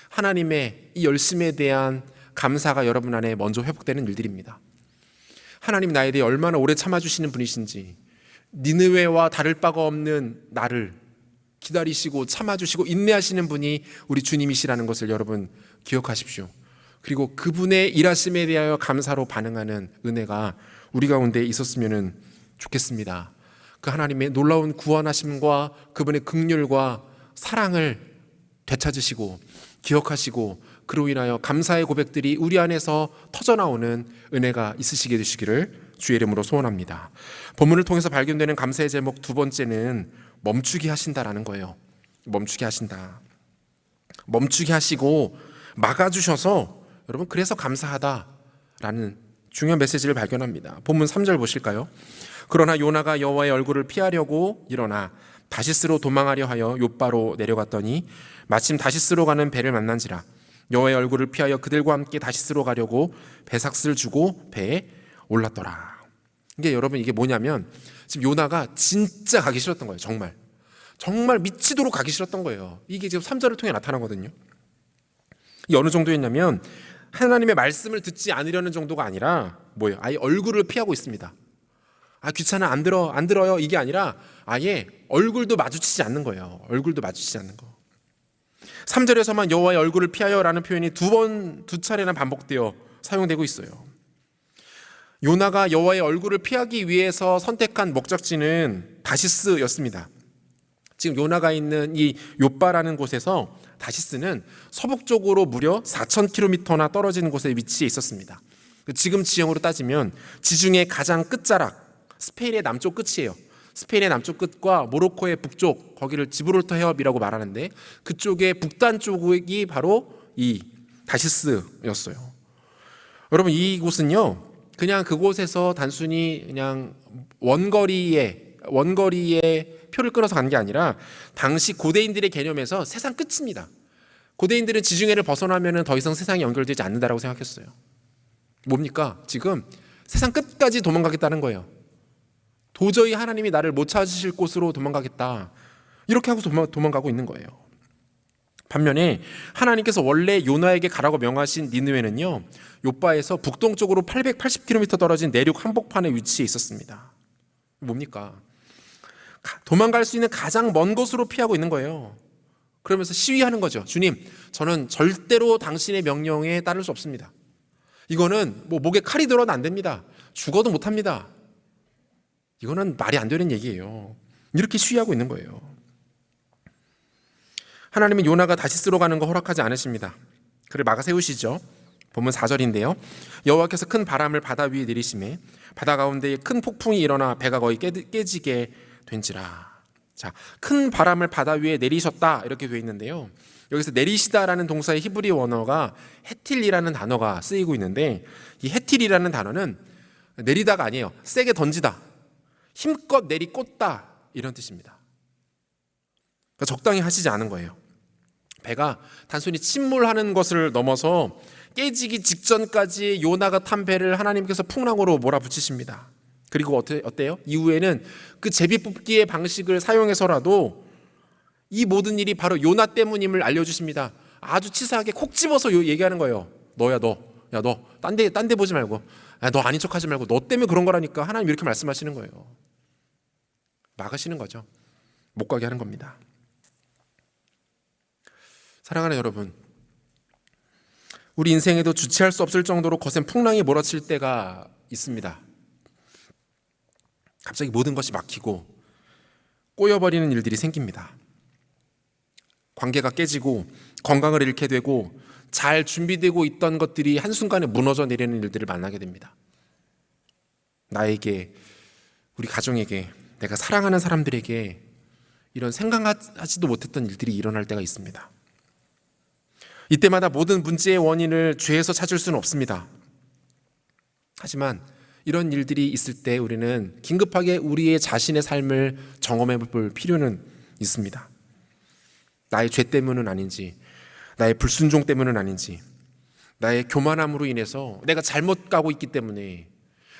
하나님의 이 열심에 대한 감사가 여러분 안에 먼저 회복되는 일들입니다. 하나님 나에 대해 얼마나 오래 참아주시는 분이신지, 니느웨와 다를 바가 없는 나를 기다리시고 참아주시고 인내하시는 분이 우리 주님이시라는 것을 여러분 기억하십시오. 그리고 그분의 일하심에 대하여 감사로 반응하는 은혜가 우리 가운데 있었으면 좋겠습니다. 그 하나님의 놀라운 구원하심과 그분의 긍휼과 사랑을 되찾으시고 기억하시고 그로 인하여 감사의 고백들이 우리 안에서 터져나오는 은혜가 있으시게 되시기를 주의 이름으로 소원합니다. 본문을 통해서 발견되는 감사의 제목 두 번째는 멈추게 하신다라는 거예요. 멈추게 하신다. 멈추게 하시고 막아주셔서 여러분 그래서 감사하다라는 중요한 메시지를 발견합니다. 본문 3절 보실까요? 그러나 요나가 여호와의 얼굴을 피하려고 일어나 다시스로 도망하려 하여 욥바로 내려갔더니 마침 다시스로 가는 배를 만난지라 여호와의 얼굴을 피하여 그들과 함께 다시스로 가려고 배삭스를 주고 배에 올랐더라. 이게 여러분 이게 뭐냐면 지금 요나가 진짜 가기 싫었던 거예요. 정말 미치도록 가기 싫었던 거예요. 이게 지금 3절을 통해 나타나거든요. 이게 어느 정도였냐면 하나님의 말씀을 듣지 않으려는 정도가 아니라 뭐예요? 아예 얼굴을 피하고 있습니다. 귀찮아 안 들어요 이게 아니라 아예 얼굴도 마주치지 않는 거예요. 얼굴도 마주치지 않는 거. 3절에서만 여호와의 얼굴을 피하여라는 표현이 두 차례나 반복되어 사용되고 있어요. 요나가 여호와의 얼굴을 피하기 위해서 선택한 목적지는 다시스였습니다. 지금 요나가 있는 이 욥바라는 곳에서 다시스는 서북쪽으로 무려 4,000km나 떨어지는 곳에 위치해 있었습니다. 지금 지형으로 따지면 지중해 가장 끝자락, 스페인의 남쪽 끝이에요. 스페인의 남쪽 끝과 모로코의 북쪽, 거기를 지브롤터 해협이라고 말하는데 그쪽의 북단 쪽이 바로 이 다시스였어요. 여러분 이곳은요 그냥 그곳에서 단순히 그냥 원거리에 표를 끊어서 간 게 아니라 당시 고대인들의 개념에서 세상 끝입니다. 고대인들은 지중해를 벗어나면 더 이상 세상이 연결되지 않는다라고 생각했어요. 뭡니까? 지금 세상 끝까지 도망가겠다는 거예요. 도저히 하나님이 나를 못 찾으실 곳으로 도망가겠다. 이렇게 하고 도망가고 있는 거예요. 반면에 하나님께서 원래 요나에게 가라고 명하신 니느웨는요 욥바에서 북동쪽으로 880km 떨어진 내륙 한복판에 위치해 있었습니다. 뭡니까? 도망갈 수 있는 가장 먼 곳으로 피하고 있는 거예요. 그러면서 시위하는 거죠. 주님, 저는 절대로 당신의 명령에 따를 수 없습니다. 이거는 목에 칼이 들어도 안 됩니다. 죽어도 못합니다. 이거는 말이 안 되는 얘기예요. 이렇게 시위하고 있는 거예요. 하나님은 요나가 다시스로 가는 거 허락하지 않으십니다. 그를 막아 세우시죠. 본문 4절인데요. 여호와께서 큰 바람을 바다 위에 내리심에 바다 가운데에 큰 폭풍이 일어나 배가 거의 깨지게 된지라. 자, 큰 바람을 바다 위에 내리셨다 이렇게 되어 있는데요. 여기서 내리시다라는 동사의 히브리 원어가 헤틸이라는 단어가 쓰이고 있는데 이 헤틸이라는 단어는 내리다가 아니에요. 세게 던지다, 힘껏 내리꽂다 이런 뜻입니다. 그러니까 적당히 하시지 않은 거예요. 배가 단순히 침몰하는 것을 넘어서 깨지기 직전까지 요나가 탄 배를 하나님께서 풍랑으로 몰아붙이십니다. 그리고 어때요? 이후에는 그 제비 뽑기의 방식을 사용해서라도 이 모든 일이 바로 요나 때문임을 알려주십니다. 아주 치사하게 콕 집어서 얘기하는 거예요. 너야 너. 야 너. 딴 데 보지 말고. 너 아닌 척하지 말고. 너 때문에 그런 거라니까. 하나님 이렇게 말씀하시는 거예요. 막으시는 거죠. 못 가게 하는 겁니다. 사랑하는 여러분, 우리 인생에도 주체할 수 없을 정도로 거센 풍랑이 몰아칠 때가 있습니다. 갑자기 모든 것이 막히고 꼬여버리는 일들이 생깁니다. 관계가 깨지고 건강을 잃게 되고 잘 준비되고 있던 것들이 한순간에 무너져 내리는 일들을 만나게 됩니다. 나에게, 우리 가정에게, 내가 사랑하는 사람들에게 이런 생각하지도 못했던 일들이 일어날 때가 있습니다. 이때마다 모든 문제의 원인을 죄에서 찾을 수는 없습니다. 하지만 이런 일들이 있을 때 우리는 긴급하게 우리의 자신의 삶을 점검해 볼 필요는 있습니다. 나의 죄 때문은 아닌지, 나의 불순종 때문은 아닌지, 나의 교만함으로 인해서 내가 잘못 가고 있기 때문에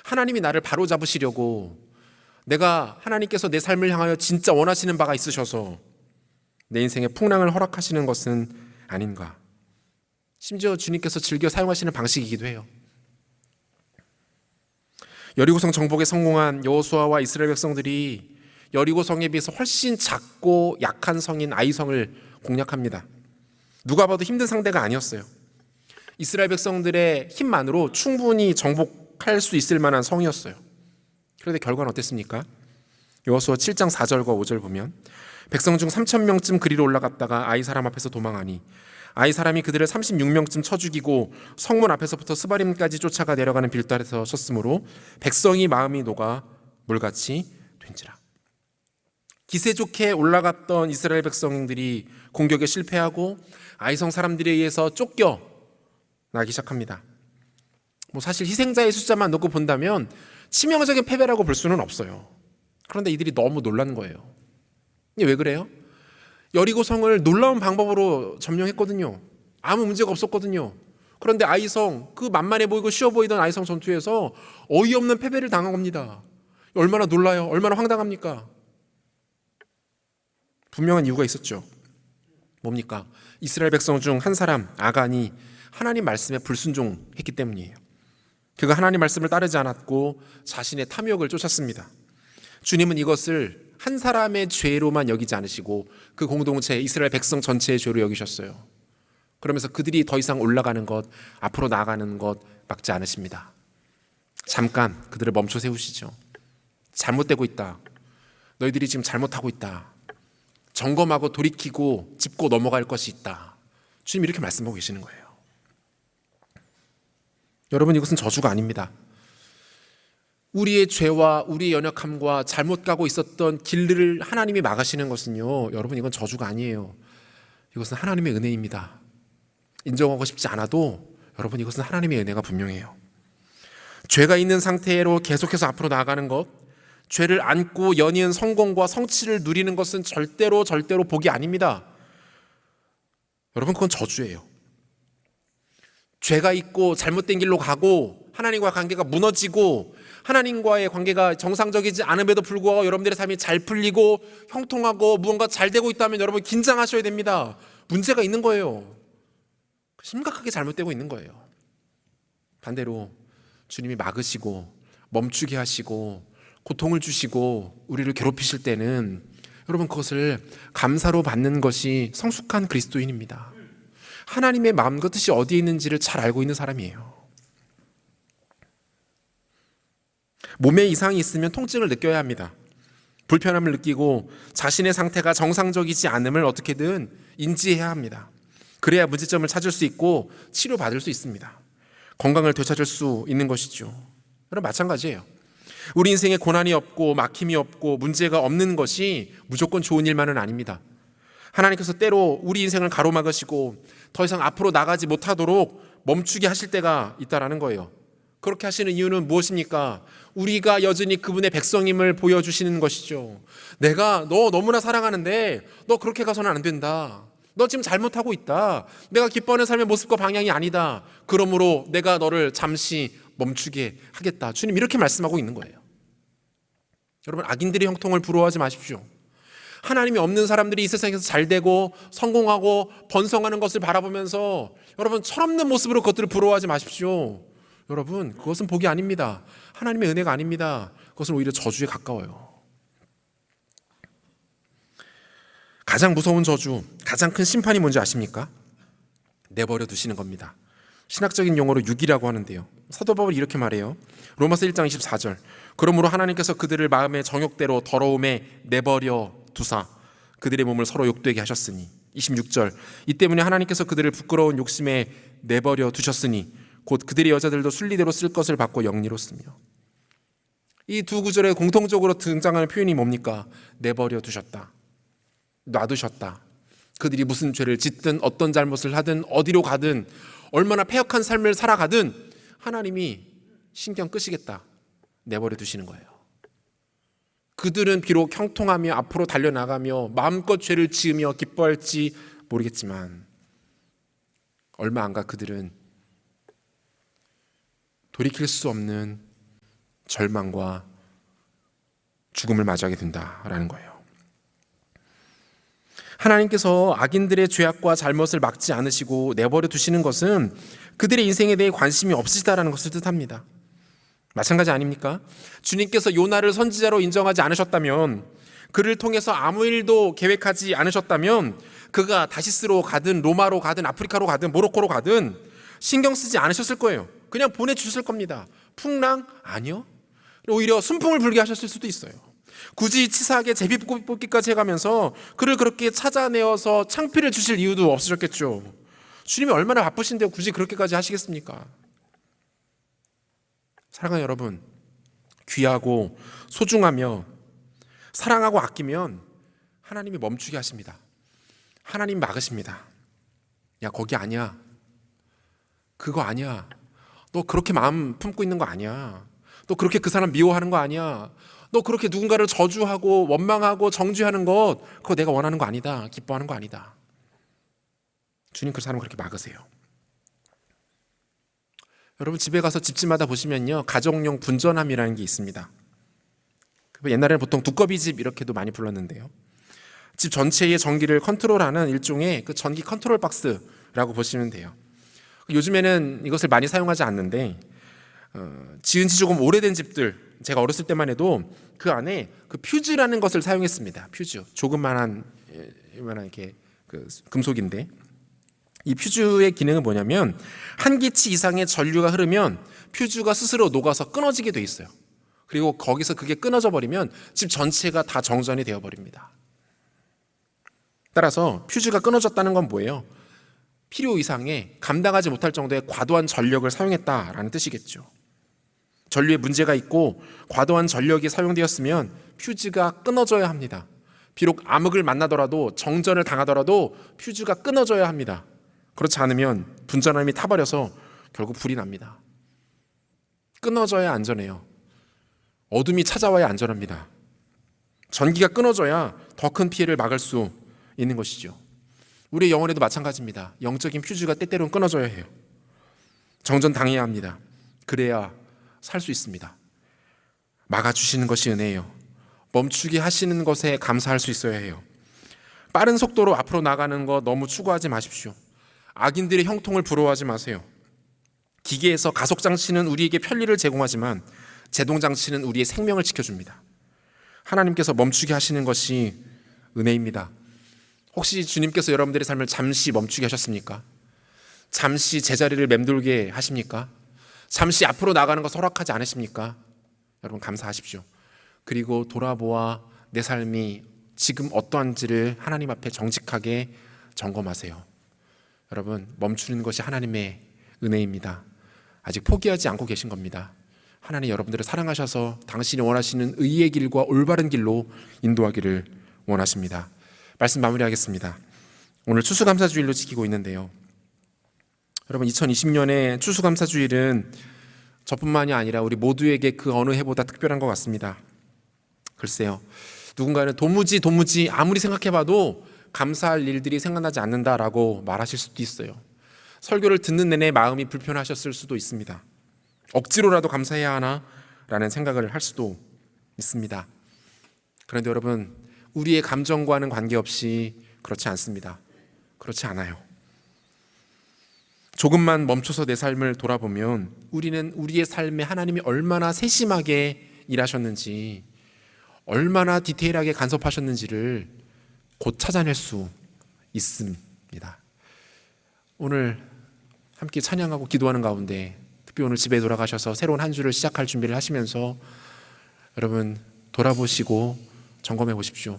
하나님이 나를 바로잡으시려고, 내가 하나님께서 내 삶을 향하여 진짜 원하시는 바가 있으셔서 내 인생에 풍랑을 허락하시는 것은 아닌가. 심지어 주님께서 즐겨 사용하시는 방식이기도 해요. 여리고성 정복에 성공한 여호수아와 이스라엘 백성들이 여리고성에 비해서 훨씬 작고 약한 성인 아이성을 공략합니다. 누가 봐도 힘든 상대가 아니었어요. 이스라엘 백성들의 힘만으로 충분히 정복할 수 있을 만한 성이었어요. 그런데 결과는 어땠습니까? 여호수아 7장 4절과 5절 보면 백성 중 3,000명쯤 그리로 올라갔다가 아이 사람 앞에서 도망하니 아이 사람이 그들을 36명쯤 쳐 죽이고 성문 앞에서부터 스바림까지 쫓아가 내려가는 빌달에서 쳤으므로 백성이 마음이 녹아 물같이 된지라. 기세 좋게 올라갔던 이스라엘 백성들이 공격에 실패하고 아이성 사람들에 의해서 쫓겨나기 시작합니다. 사실 희생자의 숫자만 놓고 본다면 치명적인 패배라고 볼 수는 없어요. 그런데 이들이 너무 놀란 거예요. 이게 왜 그래요? 여리고성을 놀라운 방법으로 점령했거든요. 아무 문제가 없었거든요. 그런데 아이성, 그 만만해 보이고 쉬워 보이던 아이성 전투에서 어이없는 패배를 당한 겁니다. 얼마나 놀라요? 얼마나 황당합니까? 분명한 이유가 있었죠. 뭡니까? 이스라엘 백성 중 한 사람 아간이 하나님 말씀에 불순종했기 때문이에요. 그가 하나님 말씀을 따르지 않았고 자신의 탐욕을 쫓았습니다. 주님은 이것을 한 사람의 죄로만 여기지 않으시고 그 공동체 이스라엘 백성 전체의 죄로 여기셨어요. 그러면서 그들이 더 이상 올라가는 것, 앞으로 나아가는 것 막지 않으십니다. 잠깐 그들을 멈춰 세우시죠. 잘못되고 있다. 너희들이 지금 잘못하고 있다. 점검하고 돌이키고 짚고 넘어갈 것이 있다. 주님 이렇게 말씀하고 계시는 거예요. 여러분, 이것은 저주가 아닙니다. 우리의 죄와 우리의 연약함과 잘못 가고 있었던 길들을 하나님이 막으시는 것은요, 여러분, 이건 저주가 아니에요. 이것은 하나님의 은혜입니다. 인정하고 싶지 않아도 여러분, 이것은 하나님의 은혜가 분명해요. 죄가 있는 상태로 계속해서 앞으로 나아가는 것, 죄를 안고 연이은 성공과 성취를 누리는 것은 절대로 복이 아닙니다. 여러분, 그건 저주예요. 죄가 있고 잘못된 길로 가고 하나님과 관계가 무너지고 하나님과의 관계가 정상적이지 않음에도 불구하고 여러분들의 삶이 잘 풀리고 형통하고 무언가 잘 되고 있다면 여러분 긴장하셔야 됩니다. 문제가 있는 거예요. 심각하게 잘못되고 있는 거예요. 반대로 주님이 막으시고 멈추게 하시고 고통을 주시고 우리를 괴롭히실 때는 여러분 그것을 감사로 받는 것이 성숙한 그리스도인입니다. 하나님의 마음과 뜻이 어디에 있는지를 잘 알고 있는 사람이에요. 몸에 이상이 있으면 통증을 느껴야 합니다. 불편함을 느끼고 자신의 상태가 정상적이지 않음을 어떻게든 인지해야 합니다. 그래야 문제점을 찾을 수 있고 치료받을 수 있습니다. 건강을 되찾을 수 있는 것이죠. 여러분 마찬가지예요. 우리 인생에 고난이 없고 막힘이 없고 문제가 없는 것이 무조건 좋은 일만은 아닙니다. 하나님께서 때로 우리 인생을 가로막으시고 더 이상 앞으로 나가지 못하도록 멈추게 하실 때가 있다라는 거예요. 그렇게 하시는 이유는 무엇입니까? 우리가 여전히 그분의 백성임을 보여주시는 것이죠. 내가 너 너무나 사랑하는데 너 그렇게 가서는 안 된다. 너 지금 잘못하고 있다. 내가 기뻐하는 삶의 모습과 방향이 아니다. 그러므로 내가 너를 잠시 멈추게 하겠다. 주님 이렇게 말씀하고 있는 거예요. 여러분, 악인들의 형통을 부러워하지 마십시오. 하나님이 없는 사람들이 이 세상에서 잘 되고 성공하고 번성하는 것을 바라보면서 여러분 철없는 모습으로 그것들을 부러워하지 마십시오. 여러분 그것은 복이 아닙니다. 하나님의 은혜가 아닙니다. 그것은 오히려 저주에 가까워요. 가장 무서운 저주, 가장 큰 심판이 뭔지 아십니까? 내버려 두시는 겁니다. 신학적인 용어로 유기라고 하는데요. 사도 바울이 이렇게 말해요. 로마서 1장 24절. 그러므로 하나님께서 그들을 마음의 정욕대로 더러움에 내버려 두사 그들의 몸을 서로 욕되게 하셨으니. 26절. 이 때문에 하나님께서 그들을 부끄러운 욕심에 내버려 두셨으니 곧 그들의 여자들도 순리대로 쓸 것을 받고 영리로쓰며. 이 두 구절에 공통적으로 등장하는 표현이 뭡니까? 내버려 두셨다, 놔두셨다. 그들이 무슨 죄를 짓든 어떤 잘못을 하든 어디로 가든 얼마나 패역한 삶을 살아가든 하나님이 신경 끄시겠다, 내버려 두시는 거예요. 그들은 비록 형통하며 앞으로 달려나가며 마음껏 죄를 지으며 기뻐할지 모르겠지만 얼마 안 가 그들은 돌이킬 수 없는 절망과 죽음을 맞이하게 된다라는 거예요. 하나님께서 악인들의 죄악과 잘못을 막지 않으시고 내버려 두시는 것은 그들의 인생에 대해 관심이 없으시다라는 것을 뜻합니다. 마찬가지 아닙니까? 주님께서 요나를 선지자로 인정하지 않으셨다면, 그를 통해서 아무 일도 계획하지 않으셨다면 그가 다시스로 가든 로마로 가든 아프리카로 가든 모로코로 가든 신경 쓰지 않으셨을 거예요. 그냥 보내주셨을 겁니다. 풍랑? 아니요. 오히려 순풍을 불게 하셨을 수도 있어요. 굳이 치사하게 제비뽑기까지 해가면서 그를 그렇게 찾아내어서 창피를 주실 이유도 없으셨겠죠. 주님이 얼마나 바쁘신데 굳이 그렇게까지 하시겠습니까? 사랑하는 여러분, 귀하고 소중하며 사랑하고 아끼면 하나님이 멈추게 하십니다. 하나님 막으십니다. 야, 거기 아니야. 그거 아니야. 너 그렇게 마음 품고 있는 거 아니야. 너 그렇게 그 사람 미워하는 거 아니야. 너 그렇게 누군가를 저주하고 원망하고 정죄하는 것, 그거 내가 원하는 거 아니다. 기뻐하는 거 아니다. 주님 그 사람을 그렇게 막으세요. 여러분 집에 가서 집집마다 보시면요, 가정용 분전함이라는 게 있습니다. 옛날에는 보통 두꺼비 집 이렇게도 많이 불렀는데요, 집 전체의 전기를 컨트롤하는 일종의 그 전기 컨트롤 박스라고 보시면 돼요. 요즘에는 이것을 많이 사용하지 않는데 지은 지 조금 오래된 집들, 제가 어렸을 때만 해도 그 안에 그 퓨즈라는 것을 사용했습니다. 퓨즈, 조그만한 이렇게 그 금속인데, 이 퓨즈의 기능은 뭐냐면 한 기치 이상의 전류가 흐르면 퓨즈가 스스로 녹아서 끊어지게 돼 있어요. 그리고 거기서 그게 끊어져 버리면 집 전체가 다 정전이 되어 버립니다. 따라서 퓨즈가 끊어졌다는 건 뭐예요? 필요 이상의 감당하지 못할 정도의 과도한 전력을 사용했다라는 뜻이겠죠. 전류에 문제가 있고 과도한 전력이 사용되었으면 퓨즈가 끊어져야 합니다. 비록 암흑을 만나더라도 정전을 당하더라도 퓨즈가 끊어져야 합니다. 그렇지 않으면 분전함이 타버려서 결국 불이 납니다. 끊어져야 안전해요. 어둠이 찾아와야 안전합니다. 전기가 끊어져야 더 큰 피해를 막을 수 있는 것이죠. 우리의 영혼에도 마찬가지입니다. 영적인 퓨즈가 때때로는 끊어져야 해요. 정전 당해야 합니다. 그래야 살 수 있습니다. 막아주시는 것이 은혜예요. 멈추게 하시는 것에 감사할 수 있어야 해요. 빠른 속도로 앞으로 나가는 거 너무 추구하지 마십시오. 악인들의 형통을 부러워하지 마세요. 기계에서 가속장치는 우리에게 편리를 제공하지만 제동장치는 우리의 생명을 지켜줍니다. 하나님께서 멈추게 하시는 것이 은혜입니다. 혹시 주님께서 여러분들의 삶을 잠시 멈추게 하셨습니까? 잠시 제자리를 맴돌게 하십니까? 잠시 앞으로 나가는 것 허락하지 않으십니까? 여러분 감사하십시오. 그리고 돌아보아 내 삶이 지금 어떠한지를 하나님 앞에 정직하게 점검하세요. 여러분 멈추는 것이 하나님의 은혜입니다. 아직 포기하지 않고 계신 겁니다. 하나님 여러분들을 사랑하셔서 당신이 원하시는 의의 길과 올바른 길로 인도하기를 원하십니다. 말씀 마무리하겠습니다. 오늘 추수감사주일로 지키고 있는데요, 여러분 2020년의 추수감사주일은 저뿐만이 아니라 우리 모두에게 그 어느 해보다 특별한 것 같습니다. 글쎄요, 누군가는 도무지 아무리 생각해봐도 감사할 일들이 생각나지 않는다라고 말하실 수도 있어요. 설교를 듣는 내내 마음이 불편하셨을 수도 있습니다. 억지로라도 감사해야 하나? 라는 생각을 할 수도 있습니다. 그런데 여러분, 우리의 감정과는 관계없이 그렇지 않습니다. 그렇지 않아요. 조금만 멈춰서 내 삶을 돌아보면 우리는 우리의 삶에 하나님이 얼마나 세심하게 일하셨는지, 얼마나 디테일하게 간섭하셨는지를 곧 찾아낼 수 있습니다. 오늘 함께 찬양하고 기도하는 가운데, 특히 오늘 집에 돌아가셔서 새로운 한 주를 시작할 준비를 하시면서 여러분 돌아보시고 점검해 보십시오.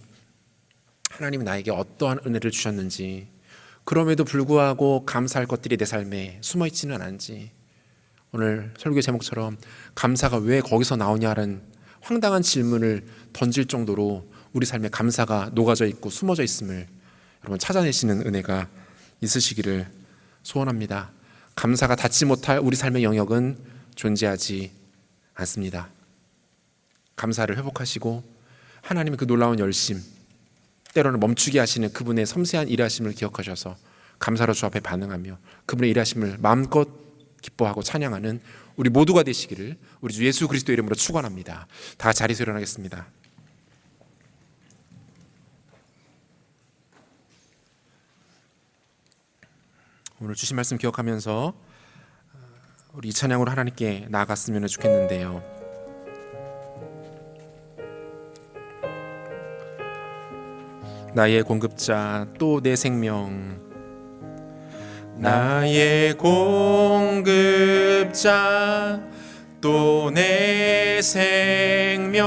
하나님이 나에게 어떠한 은혜를 주셨는지, 그럼에도 불구하고 감사할 것들이 내 삶에 숨어 있지는 않은지, 오늘 설교 제목처럼 감사가 왜 거기서 나오냐는 황당한 질문을 던질 정도로 우리 삶에 감사가 녹아져 있고 숨어져 있음을 여러분 찾아내시는 은혜가 있으시기를 소원합니다. 감사가 닿지 못할 우리 삶의 영역은 존재하지 않습니다. 감사를 회복하시고 하나님의 그 놀라운 열심, 때로는 멈추게 하시는 그분의 섬세한 일하심을 기억하셔서 감사로 주 앞에 반응하며 그분의 일하심을 마음껏 기뻐하고 찬양하는 우리 모두가 되시기를 우리 주 예수 그리스도 이름으로 축원합니다. 다 같이 자리에서 일어나겠습니다. 오늘 주신 말씀 기억하면서 우리 이 찬양으로 하나님께 나아갔으면 좋겠는데요. 나의 공급자 또 내 생명, 나의 공급자 또 내 생명,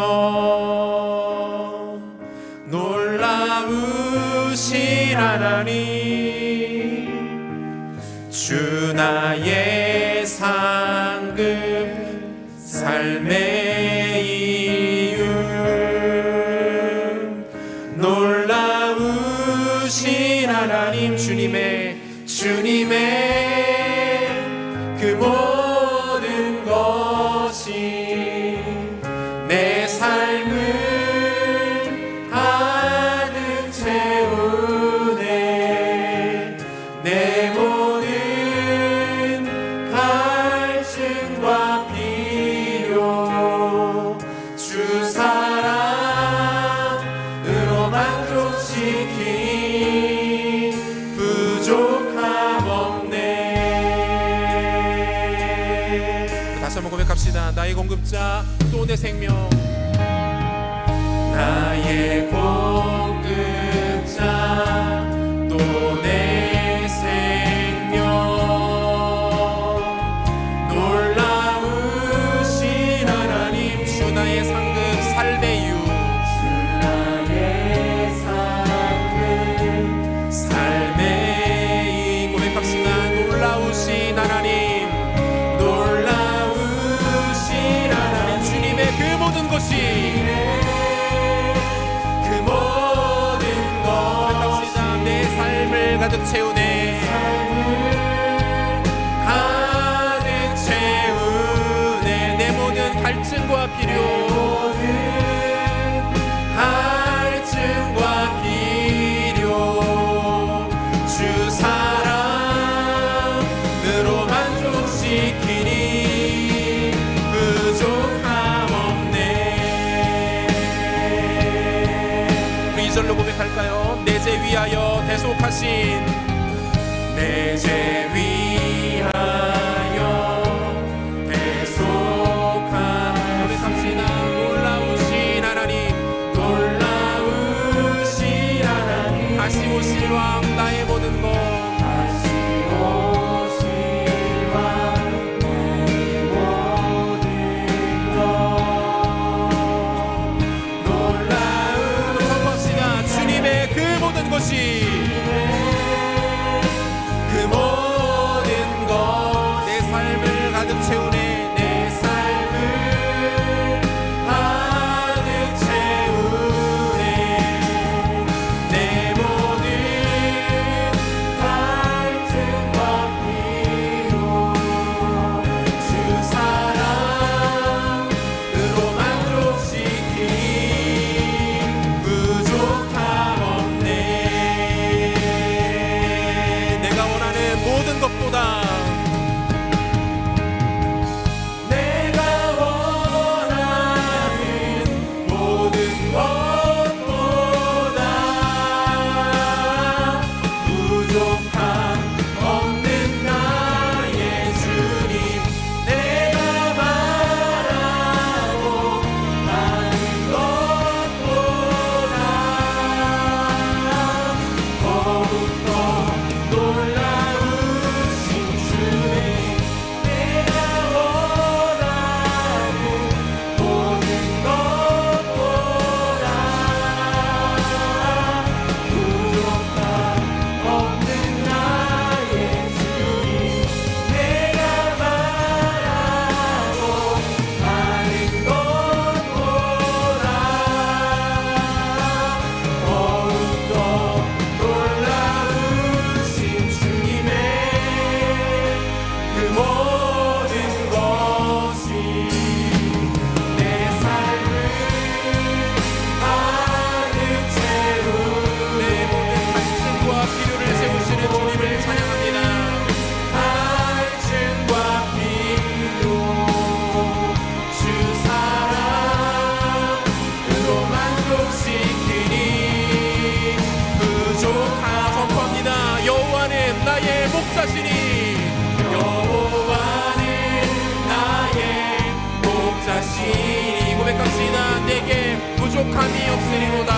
놀라우신 하나님, 주 나의 상급, 삶의 이유, 놀라우신 하나님, 주님의 그 모든 것이 내 삶을 가득 채우네. 내 모든 갈증과 필요 주 사랑으로 만족시키 부족함 없네. 다시 한번 고백합시다. 나의 공급자 또 내 생명, 나의 공급자 또 내 생명, 놀라우신 하나님, 주 나의 상급, 삶의 이유, 주 나의 상급, 삶의 이유. 고백합시다. 놀라우신 하나님, 놀라우신 하나님, 주님의 그 모든 것이, 가득 채우네. 가득 채우네. 내 모든 갈증과 필요, 갈증과 필요 주 사랑으로 만족시키니 부족함 없네. 우리 2절로 고백할까요? 내 죄 위하여 대속하신, 내 죄 위하여 대속한, 고백합시다. 놀라우신 하나님, 놀라우신 하나님, 다시 오실 왕, 나의 모든 것, 다시 오실 왕, 나의 모든 것, 놀라운, 선포합시다. 주님의 그 모든 것이 부족함이 없으리로다.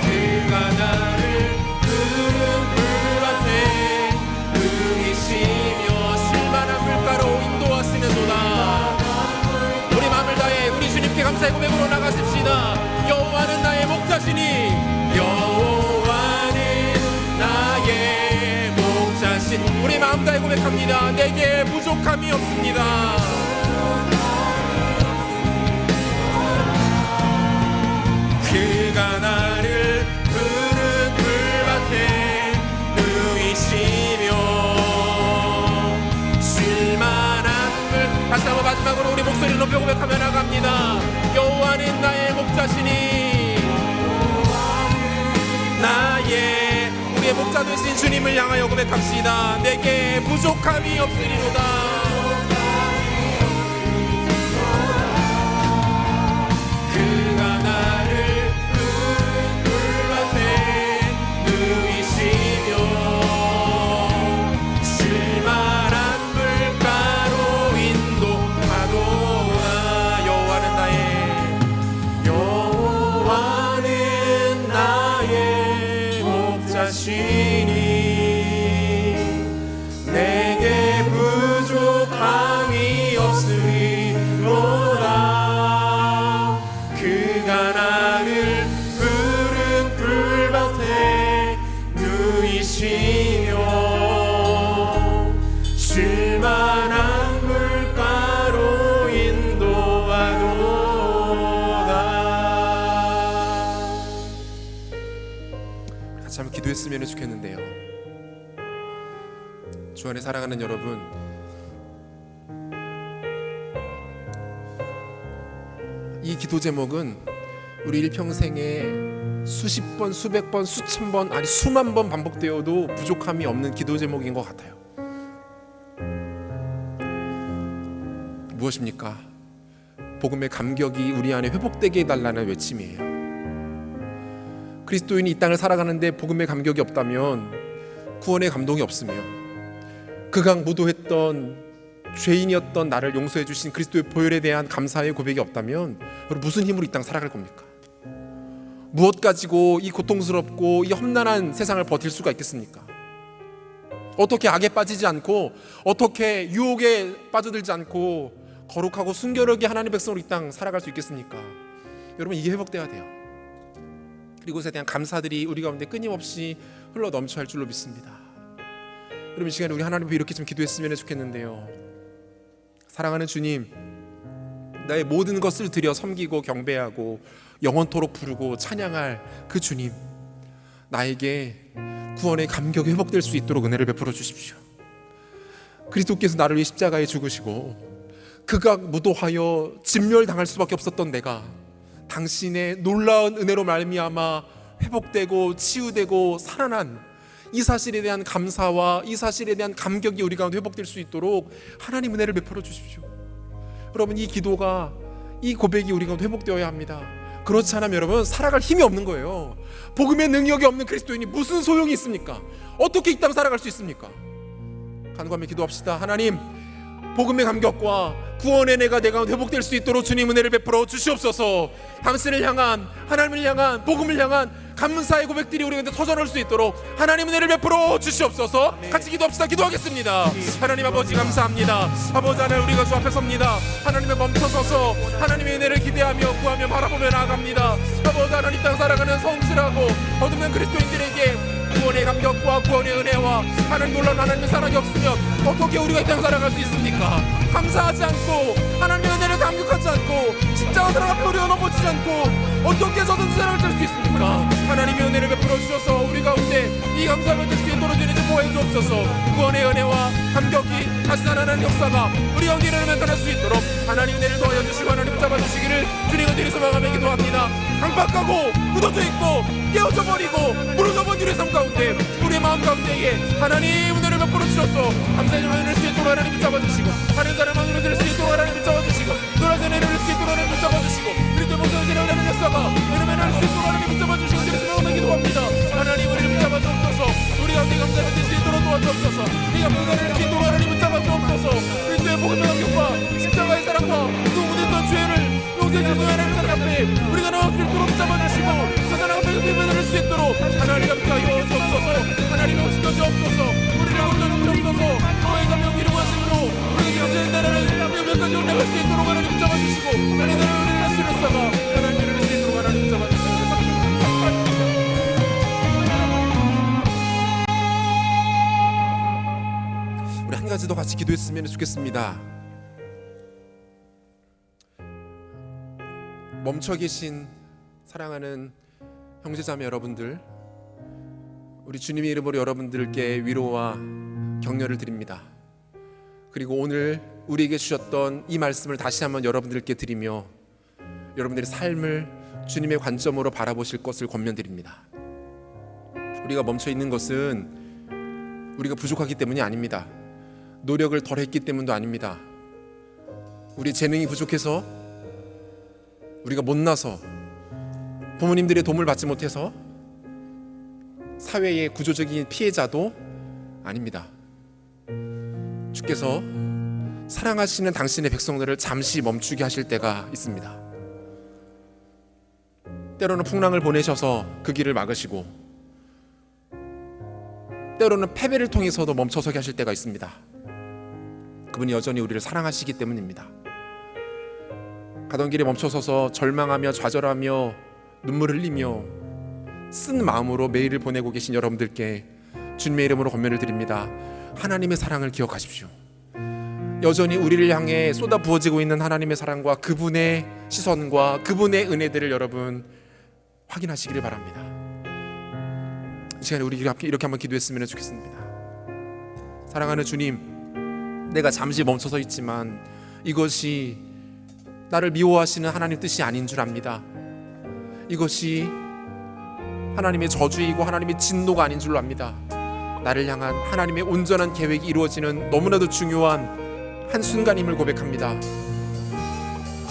그가 나를 푸른 풀밭에 누이시며 쉴만한 물가로 인도하시는도다. 우리 마음을 다해 우리 주님께 감사의 고백으로 나가십시다. 여호와는 나의 목자시니, 여호와는 나의 목자신. 우리 마음 다해 고백합니다. 내게 부족함이 없습니다. 그가 나를 푸른 풀밭에 누이시며 쉴만한 물. 다시 한번 마지막으로 우리 목소리를 높여 고백하며 나갑니다. 여호와는 나의 목자시니, 나의 우리의 목자 되신 주님을 향하여 고백합시다. 내게 부족함이 없으리로다. 그가 나를 푸른 풀밭에 누이시며 쉴만한 물가로 인도하도다. 여호와는 나의 목자시니 내게 부족함이 없으리로다. 그가 나를 푸른 풀밭에 누이시며 쉴만한 물가로 인도하도다. 같이 한번 기도했으면 좋겠는데요. 주 안에 사랑하는 여러분, 이 기도 제목은 우리 일평생에 수십 번, 수백 번, 수천 번, 아니 수만 번 반복되어도 부족함이 없는 기도 제목인 것 같아요. 무엇입니까? 복음의 감격이 우리 안에 회복되게 해달라는 외침이에요. 그리스도인이 이 땅을 살아가는데 복음의 감격이 없다면, 구원의 감동이 없으며, 그가 무도했던 죄인이었던 나를 용서해 주신 그리스도의 보혈에 대한 감사의 고백이 없다면, 여러분 무슨 힘으로 이 땅 살아갈 겁니까? 무엇 가지고 이 고통스럽고 이 험난한 세상을 버틸 수가 있겠습니까? 어떻게 악에 빠지지 않고, 어떻게 유혹에 빠져들지 않고 거룩하고 순결하게 하나님의 백성으로 이 땅 살아갈 수 있겠습니까? 여러분, 이게 회복돼야 돼요. 그리고에 대한 감사들이 우리 가운데 끊임없이 흘러 넘쳐야 할 줄로 믿습니다. 여러분, 이 시간에 우리 하나님 앞에 이렇게 좀 기도했으면 좋겠는데요. 사랑하는 주님, 나의 모든 것을 드려 섬기고 경배하고 영원토록 부르고 찬양할 그 주님, 나에게 구원의 감격이 회복될 수 있도록 은혜를 베풀어 주십시오. 그리스도께서 나를 위해 십자가에 죽으시고 그가 무도하여 진멸당할 수밖에 없었던 내가 당신의 놀라운 은혜로 말미암아 회복되고 치유되고 살아난 이 사실에 대한 감사와 이 사실에 대한 감격이 우리 가운데 회복될 수 있도록 하나님 은혜를 베풀어 주십시오. 여러분, 이 기도가, 이 고백이 우리 가운데 회복되어야 합니다. 그렇지 않으면 여러분 살아갈 힘이 없는 거예요. 복음의 능력이 없는 그리스도인이 무슨 소용이 있습니까? 어떻게 이 땅 살아갈 수 있습니까? 간구하며 기도합시다. 하나님, 복음의 감격과 구원의 내가 내 가운데 회복될 수 있도록 주님 은혜를 베풀어 주시옵소서. 당신을 향한, 하나님을 향한, 복음을 향한 감사의 고백들이 우리 가운데 터져나올 수 있도록 하나님 은혜를 베풀어 주시옵소서. 같이 기도합시다. 기도하겠습니다. 하나님 아버지, 감사합니다. 아버지 하나님, 우리가 주 앞에 섭니다. 하나님의 멈춰서서 하나님의 은혜를 기대하며 구하며 바라보며 나아갑니다. 아버지 하나님, 땅 살아가는 성실하고 어둠난 그리스도인들에게 구원의 감격과 구원의 은혜와 하나님 놀라운 하나님의 사랑이 없으면 어떻게 우리가 이 땅 살아갈 수 있습니까? 감사하지 않고 하나님의 은혜를 감격하지 않고 십자가 들어가며 우리가 넘어지지 않고 어떻게 저든지 살아갈 수 있습니까? 하나님의 은혜를 베풀어 주셔서 우리 가운데 이 감사를 받을 수 있도록 주님 보호해 주옵소서. 구원의 은혜와 감격이 다시 살아나는 역사가 우리 가운데 일어날 수 있도록 하나님 은혜를 도와여 주시고 하나님 붙잡아주시기를 주님의 이름으로 소망하며 기도합니다. 강박하고 굳어져 있고 깨어져 버리고 무너져 버린 우리의 삶 가운데, 우리의 마음 가운데에 하나님 은혜를 베풀어 주셔서 감사의 은혜를 수 있도록 하나님 붙잡아주시고, 하나님 사랑의 은혜를 들 수 있도록 하나님 붙잡아주시고, 노란 은혜를 들 수 있도록 하나님 붙잡아주시고, 그리스도의 모습을 드러내는 역사가 은혜를 날 수 있도록 하나님 붙잡아주시고 주님의 소망하며 기도합니다. 하나님 우리를 붙잡아주옵소서. 우리 가운데 감사를 들 수 있도록 도와주옵소서. 네가 복음을 들 수 있도록 하나님 붙잡아주옵소서. 그리스도의 복음의 감격과 십자가의 주셔서 하나님 사랑 앞에 우리가 나올 수 있도록 붙잡아주시고 그 사랑 앞에 예배드릴 수 있도록 하나님 함께하여 주옵소서. 하나님 오시켜 주옵소서. 우리를 건져 주옵소서. 너의 감명 기름하심으로 우리에게 현재 나라를 몇까지 올라갈 수 있도록 하나님 붙잡아주시고 하나님 나라를 다스리는 사가 하나님 이룰 수 있도록 하나님 붙잡아주시고 우리 한 가지 더 같이 기도했으면 좋겠습니다. 멈춰 계신 사랑하는 형제자매 여러분들, 우리 주님의 이름으로 여러분들께 위로와 격려를 드립니다. 그리고 오늘 우리에게 주셨던 이 말씀을 다시 한번 여러분들께 드리며 여러분들의 삶을 주님의 관점으로 바라보실 것을 권면드립니다. 우리가 멈춰 있는 것은 우리가 부족하기 때문이 아닙니다. 노력을 덜 했기 때문도 아닙니다. 우리 재능이 부족해서, 우리가 못나서, 부모님들의 도움을 받지 못해서, 사회의 구조적인 피해자도 아닙니다. 주께서 사랑하시는 당신의 백성들을 잠시 멈추게 하실 때가 있습니다. 때로는 풍랑을 보내셔서 그 길을 막으시고, 때로는 패배를 통해서도 멈춰서게 하실 때가 있습니다. 그분이 여전히 우리를 사랑하시기 때문입니다. 가던 길에 멈춰서서 절망하며 좌절하며 눈물 흘리며 쓴 마음으로 매일을 보내고 계신 여러분들께 주님의 이름으로 권면을 드립니다. 하나님의 사랑을 기억하십시오. 여전히 우리를 향해 쏟아 부어지고 있는 하나님의 사랑과 그분의 시선과 그분의 은혜들을 여러분 확인하시기를 바랍니다. 이 시간에 우리 이렇게 한번 기도했으면 좋겠습니다. 사랑하는 주님, 내가 잠시 멈춰서 있지만 이것이 나를 미워하시는 하나님 뜻이 아닌 줄 압니다. 이것이 하나님의 저주이고 하나님의 진노가 아닌 줄로 압니다. 나를 향한 하나님의 온전한 계획이 이루어지는 너무나도 중요한 한순간임을 고백합니다.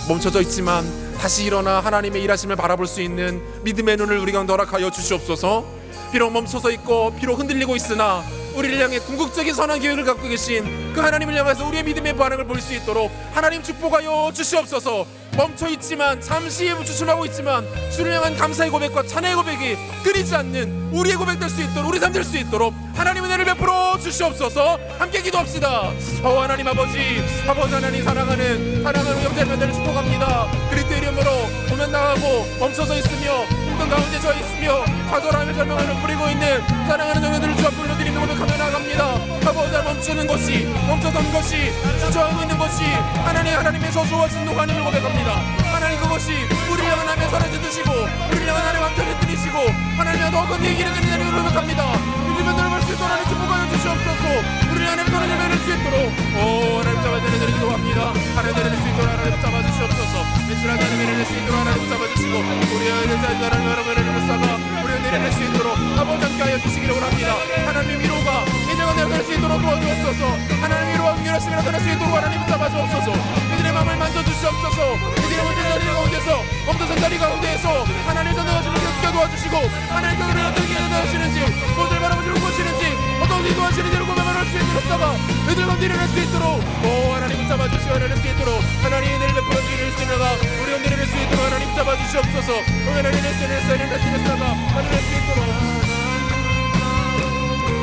멈춰져 있지만 다시 일어나 하나님의 일하심을 바라볼 수 있는 믿음의 눈을 우리 가운데 허락하여 주시옵소서. 비록 멈춰서 있고 비록 흔들리고 있으나 우리를 향해 궁극적인 선한 계획을 갖고 계신 그 하나님을 향해서 우리의 믿음의 반응을 볼 수 있도록 하나님 축복하여 주시옵소서. 멈춰있지만 잠시 주춤하고 있지만 주를 향한 감사의 고백과 찬양의 고백이 끊이지 않는 우리의 고백 될 수 있도록, 우리 삶 될 수 있도록 하나님 은혜를 베풀어 주시옵소서. 함께 기도합시다. 하나님 아버지 하나님 사랑하는 형제자매들을 축복합니다. 그리스도의 이름으로 고면당하고 멈춰서 있으며 힘든 가운데 저 있으며 좌절하며 절망을 부리고 있는 사랑하는 형제들을 주 앞으로 드리며 고백하며 나갑니다. 아버지, 멈추는 것이, 멈춰선 것이, 주저하고 있는 것이 하나님의 저주와 진노가 아님을 고백합니다. 하나님, 그것이 우리를 향한 하나님의 선을 드시고 우리를 향한 하나님의 왕편을 드리시고 하나님의 더 큰 얘기를 드리는 고백합니다. 믿음의 눈을 볼 수 있도록 하나님 축복하여 주시옵소서. 우리를 하나님의 선을 내릴 수 있도록 하나님 잡아주는 데를 기도합니다. 하나님 내릴 수 있도록 하나님 잡아주시옵소서. 매출한 하나님 내릴 수 있도록 하나님 잡아주시고 우리의 하나님 여러분을 불쌍하 우리를 내릴 수 있도록 아버지 함께하여 주시기를 원합니다. 하나님의 위로가 인정한 내려갈 수 있도록 도와주옵소서. 하나님의 위로와 긍휼하심이 나타날 수 있도록 하나님 잡아주옵소서. 그들의 마음을 만져주시옵소서. 그들의 문제의 자리 가운데서 멈춰선 자리 가운데에서 하나님의 전능하심을 계속 도와주시고 하나님의 그들을 어떻게 하시는지 무엇을 바라보시는 것이는지 어떻게 도와주시는지를 고백을 할 수 있는 역사가 그들 가운데 일어날 수 있도록 하나님 잡아주시고 하나님 수 있도록 하나님의 은혜를 베풀어 주실 수 있는가 우리 은혜를 낼 수 있도록 하나님 잡아주시옵소서. 하나님의 은혜를 사가 하나님 낼수 있도록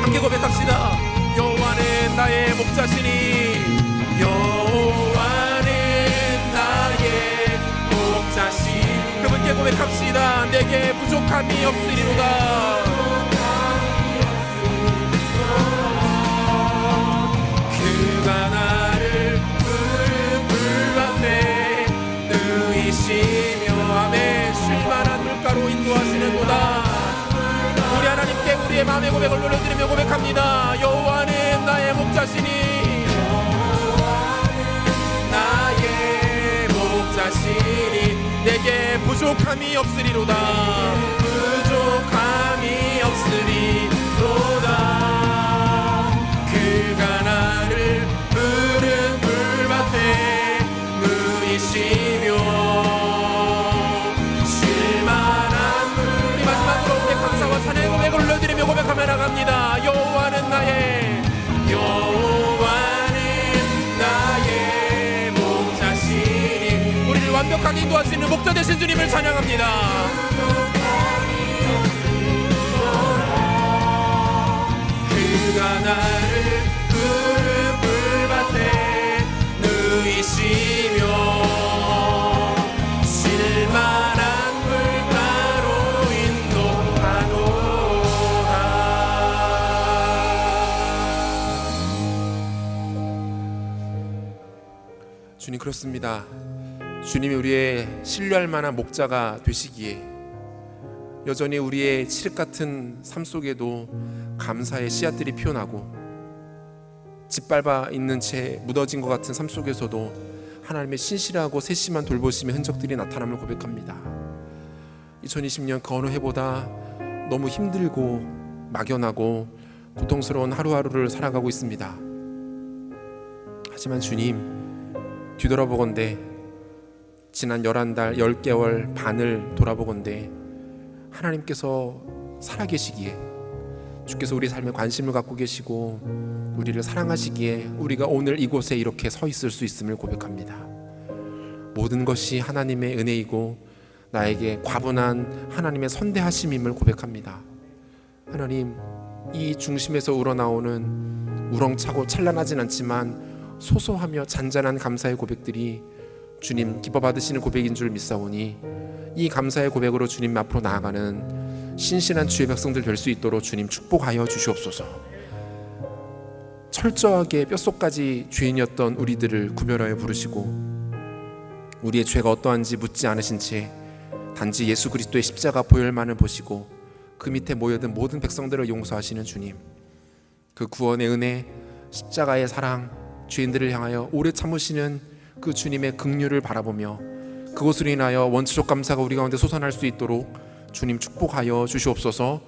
함께 고백합시다. 여호와는 나의 목자시니 여호와는 나의 목자신. 그분께 고백합시다. 내게 부족함이 없으리로다. 그가 나를 푸른 물밭에 누이시며 아멘 쉴만한 물가로 인도하시는도다. 우리 하나님께 우리의 마음의 고백을 올려드리며 고백합니다. 여호와는 나의 목자시니 나의 목자시니 내게 부족함이 없으리로다. 부족함이 없으리로다. 그가 나를 푸른 물밭에 누이시며 쉴만한 물. 마지막으로 우리의 감사와 찬양의 고백을 올려드리며 고백하며 나갑니다. 여호와는 나의 목자시니 우리를 완벽하게 거룩하게 인도할 수 있는 목자 되신 주님을 찬양합니다. 그가 나를 푸른 풀밭에 누이시며 쉴만한 물가로 인도하노라. 주님, 그렇습니다. 주님이 우리의 신뢰할 만한 목자가 되시기에 여전히 우리의 칠흑 같은 삶 속에도 감사의 씨앗들이 피어나고 짓밟아 있는 채 묻어진 것 같은 삶 속에서도 하나님의 신실하고 세심한 돌보심의 흔적들이 나타남을 고백합니다. 2020년 그 어느 해보다 너무 힘들고 막연하고 고통스러운 하루하루를 살아가고 있습니다. 하지만 주님, 뒤돌아보건대 지난 11달 10개월 반을 돌아보건대 하나님께서 살아계시기에, 주께서 우리 삶에 관심을 갖고 계시고 우리를 사랑하시기에 우리가 오늘 이곳에 이렇게 서 있을 수 있음을 고백합니다. 모든 것이 하나님의 은혜이고 나에게 과분한 하나님의 선대하심임을 고백합니다. 하나님, 이 중심에서 우러나오는 우렁차고 찬란하진 않지만 소소하며 잔잔한 감사의 고백들이 주님 기뻐 받으시는 고백인 줄 믿사오니 이 감사의 고백으로 주님 앞으로 나아가는 신실한 주의 백성들 될 수 있도록 주님 축복하여 주시옵소서. 철저하게 뼛속까지 죄인이었던 우리들을 구별하여 부르시고 우리의 죄가 어떠한지 묻지 않으신 채 단지 예수 그리스도의 십자가 보혈만을 보시고 그 밑에 모여든 모든 백성들을 용서하시는 주님, 그 구원의 은혜, 십자가의 사랑, 죄인들을 향하여 오래 참으시는 그 주님의 긍휼을 바라보며 그것으로 인하여 원초적 감사가 우리 가운데 솟아날 수 있도록 주님 축복하여 주시옵소서.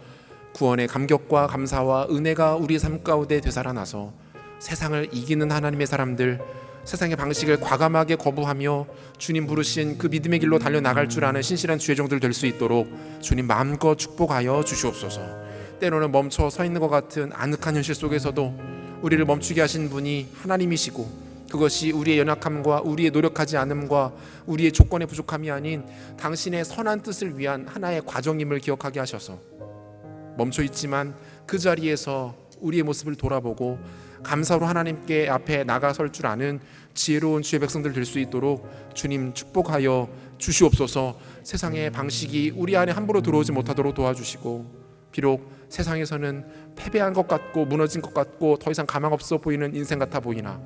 구원의 감격과 감사와 은혜가 우리의 삶 가운데 되살아나서 세상을 이기는 하나님의 사람들, 세상의 방식을 과감하게 거부하며 주님 부르신 그 믿음의 길로 달려나갈 줄 아는 신실한 주의 종들 될 수 있도록 주님 마음껏 축복하여 주시옵소서. 때로는 멈춰 서 있는 것 같은 아늑한 현실 속에서도 우리를 멈추게 하신 분이 하나님이시고, 그것이 우리의 연약함과 우리의 노력하지 않음과 우리의 조건의 부족함이 아닌 당신의 선한 뜻을 위한 하나의 과정임을 기억하게 하셔서 멈춰 있지만 그 자리에서 우리의 모습을 돌아보고 감사로 하나님께 앞에 나가설 줄 아는 지혜로운 주의 백성들 될 수 있도록 주님 축복하여 주시옵소서. 세상의 방식이 우리 안에 함부로 들어오지 못하도록 도와주시고, 비록 세상에서는 패배한 것 같고 무너진 것 같고 더 이상 가망 없어 보이는 인생 같아 보이나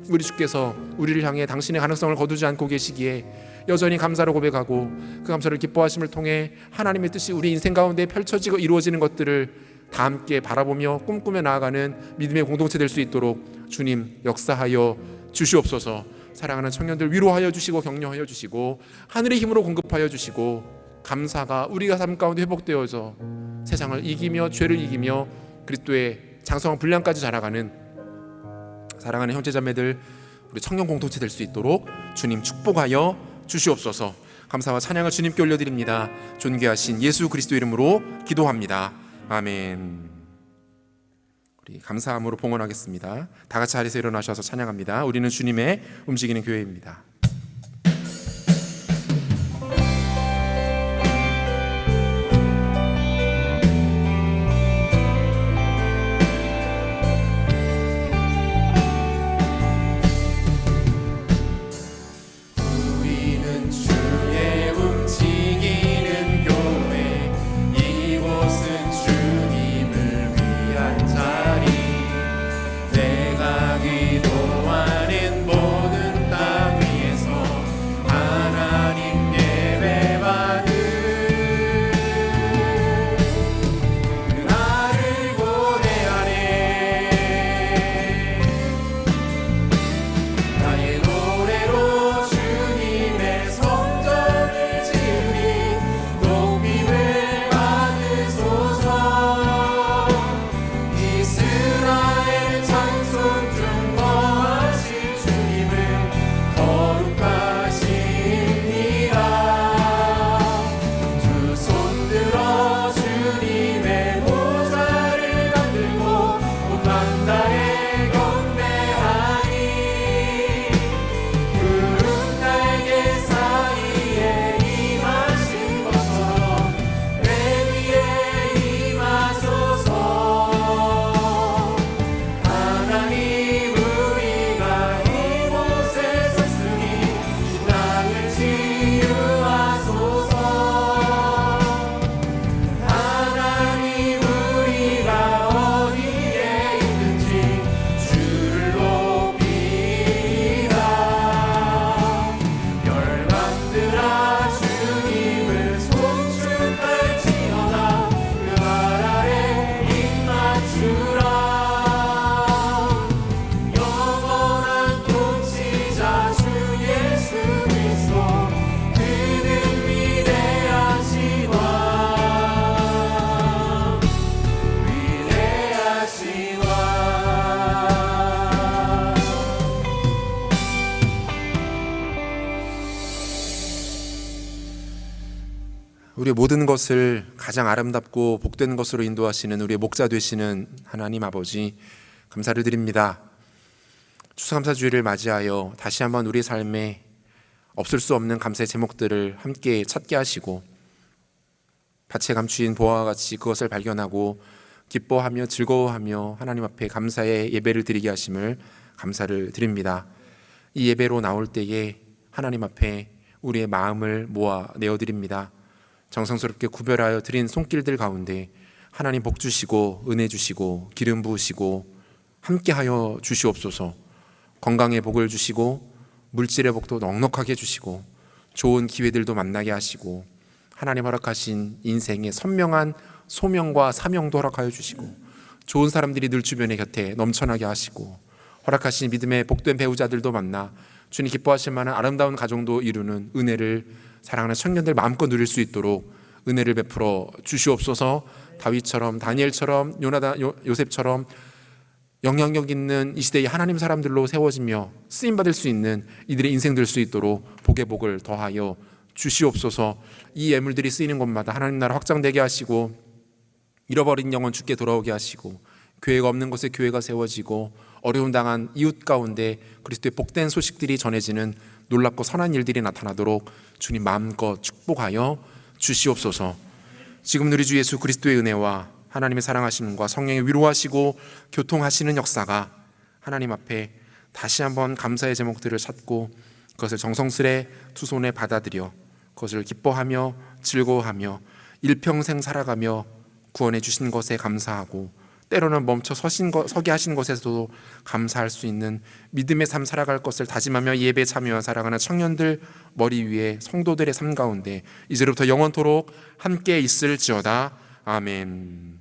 우리 주께서 우리를 향해 당신의 가능성을 거두지 않고 계시기에 여전히 감사로 고백하고 그 감사를 기뻐하심을 통해 하나님의 뜻이 우리 인생 가운데 펼쳐지고 이루어지는 것들을 다 함께 바라보며 꿈꾸며 나아가는 믿음의 공동체 될 수 있도록 주님 역사하여 주시옵소서. 사랑하는 청년들 위로하여 주시고 격려하여 주시고 하늘의 힘으로 공급하여 주시고, 감사가 우리가 삶 가운데 회복되어서 세상을 이기며 죄를 이기며 그리스도의 장성한 분량까지 자라가는 사랑하는 형제자매들, 우리 청년 공동체 될 수 있도록 주님 축복하여 주시옵소서. 감사와 찬양을 주님께 올려드립니다. 존귀하신 예수 그리스도 이름으로 기도합니다. 아멘. 우리 감사함으로 봉헌하겠습니다. 다 같이 자리에서 일어나셔서 찬양합니다. 우리는 주님의 움직이는 교회입니다. 내가 기도하는 모든 땅 위에 우리의 모든 것을 가장 아름답고 복된 것으로 인도하시는 우리의 목자 되시는 하나님 아버지, 감사를 드립니다. 추수감사주일을 맞이하여 다시 한번 우리 삶에 없을 수 없는 감사의 제목들을 함께 찾게 하시고 밭에 감추인 보화와 같이 그것을 발견하고 기뻐하며 즐거워하며 하나님 앞에 감사의 예배를 드리게 하심을 감사를 드립니다. 이 예배로 나올 때에 하나님 앞에 우리의 마음을 모아 내어드립니다. 정성스럽게 구별하여 드린 손길들 가운데 하나님 복 주시고 은혜 주시고 기름 부으시고 함께하여 주시옵소서. 건강의 복을 주시고 물질의 복도 넉넉하게 주시고 좋은 기회들도 만나게 하시고 하나님 허락하신 인생의 선명한 소명과 사명도 허락하여 주시고 좋은 사람들이 늘 주변의 곁에 넘쳐나게 하시고 허락하신 믿음의 복된 배우자들도 만나 주님 기뻐하실 만한 아름다운 가정도 이루는 은혜를 사랑하는 청년들 마음껏 누릴 수 있도록 은혜를 베풀어 주시옵소서. 다윗처럼 다니엘처럼 요셉처럼 영향력 있는 이 시대의 하나님 사람들로 세워지며 쓰임받을 수 있는 이들의 인생 될 수 있도록 복의 복을 더하여 주시옵소서. 이 예물들이 쓰이는 곳마다 하나님 나라 확장되게 하시고 잃어버린 영혼 주께 돌아오게 하시고 교회가 없는 곳에 교회가 세워지고 어려움 당한 이웃 가운데 그리스도의 복된 소식들이 전해지는 놀랍고 선한 일들이 나타나도록 주님 마음껏 축복하여 주시옵소서. 지금 우리 주 예수 그리스도의 은혜와 하나님의 사랑하심과 성령의 위로하시고 교통하시는 역사가 하나님 앞에 다시 한번 감사의 제목들을 찾고 그것을 정성스레 두 손에 받아들여 그것을 기뻐하며 즐거워하며 일평생 살아가며 구원해 주신 것에 감사하고 때로는 멈춰 서게 하신 것에서도 감사할 수 있는 믿음의 삶 살아갈 것을 다짐하며 예배 참여와 사랑하는 청년들 머리 위에 성도들의 삶 가운데 이제부터 영원토록 함께 있을지어다. 아멘.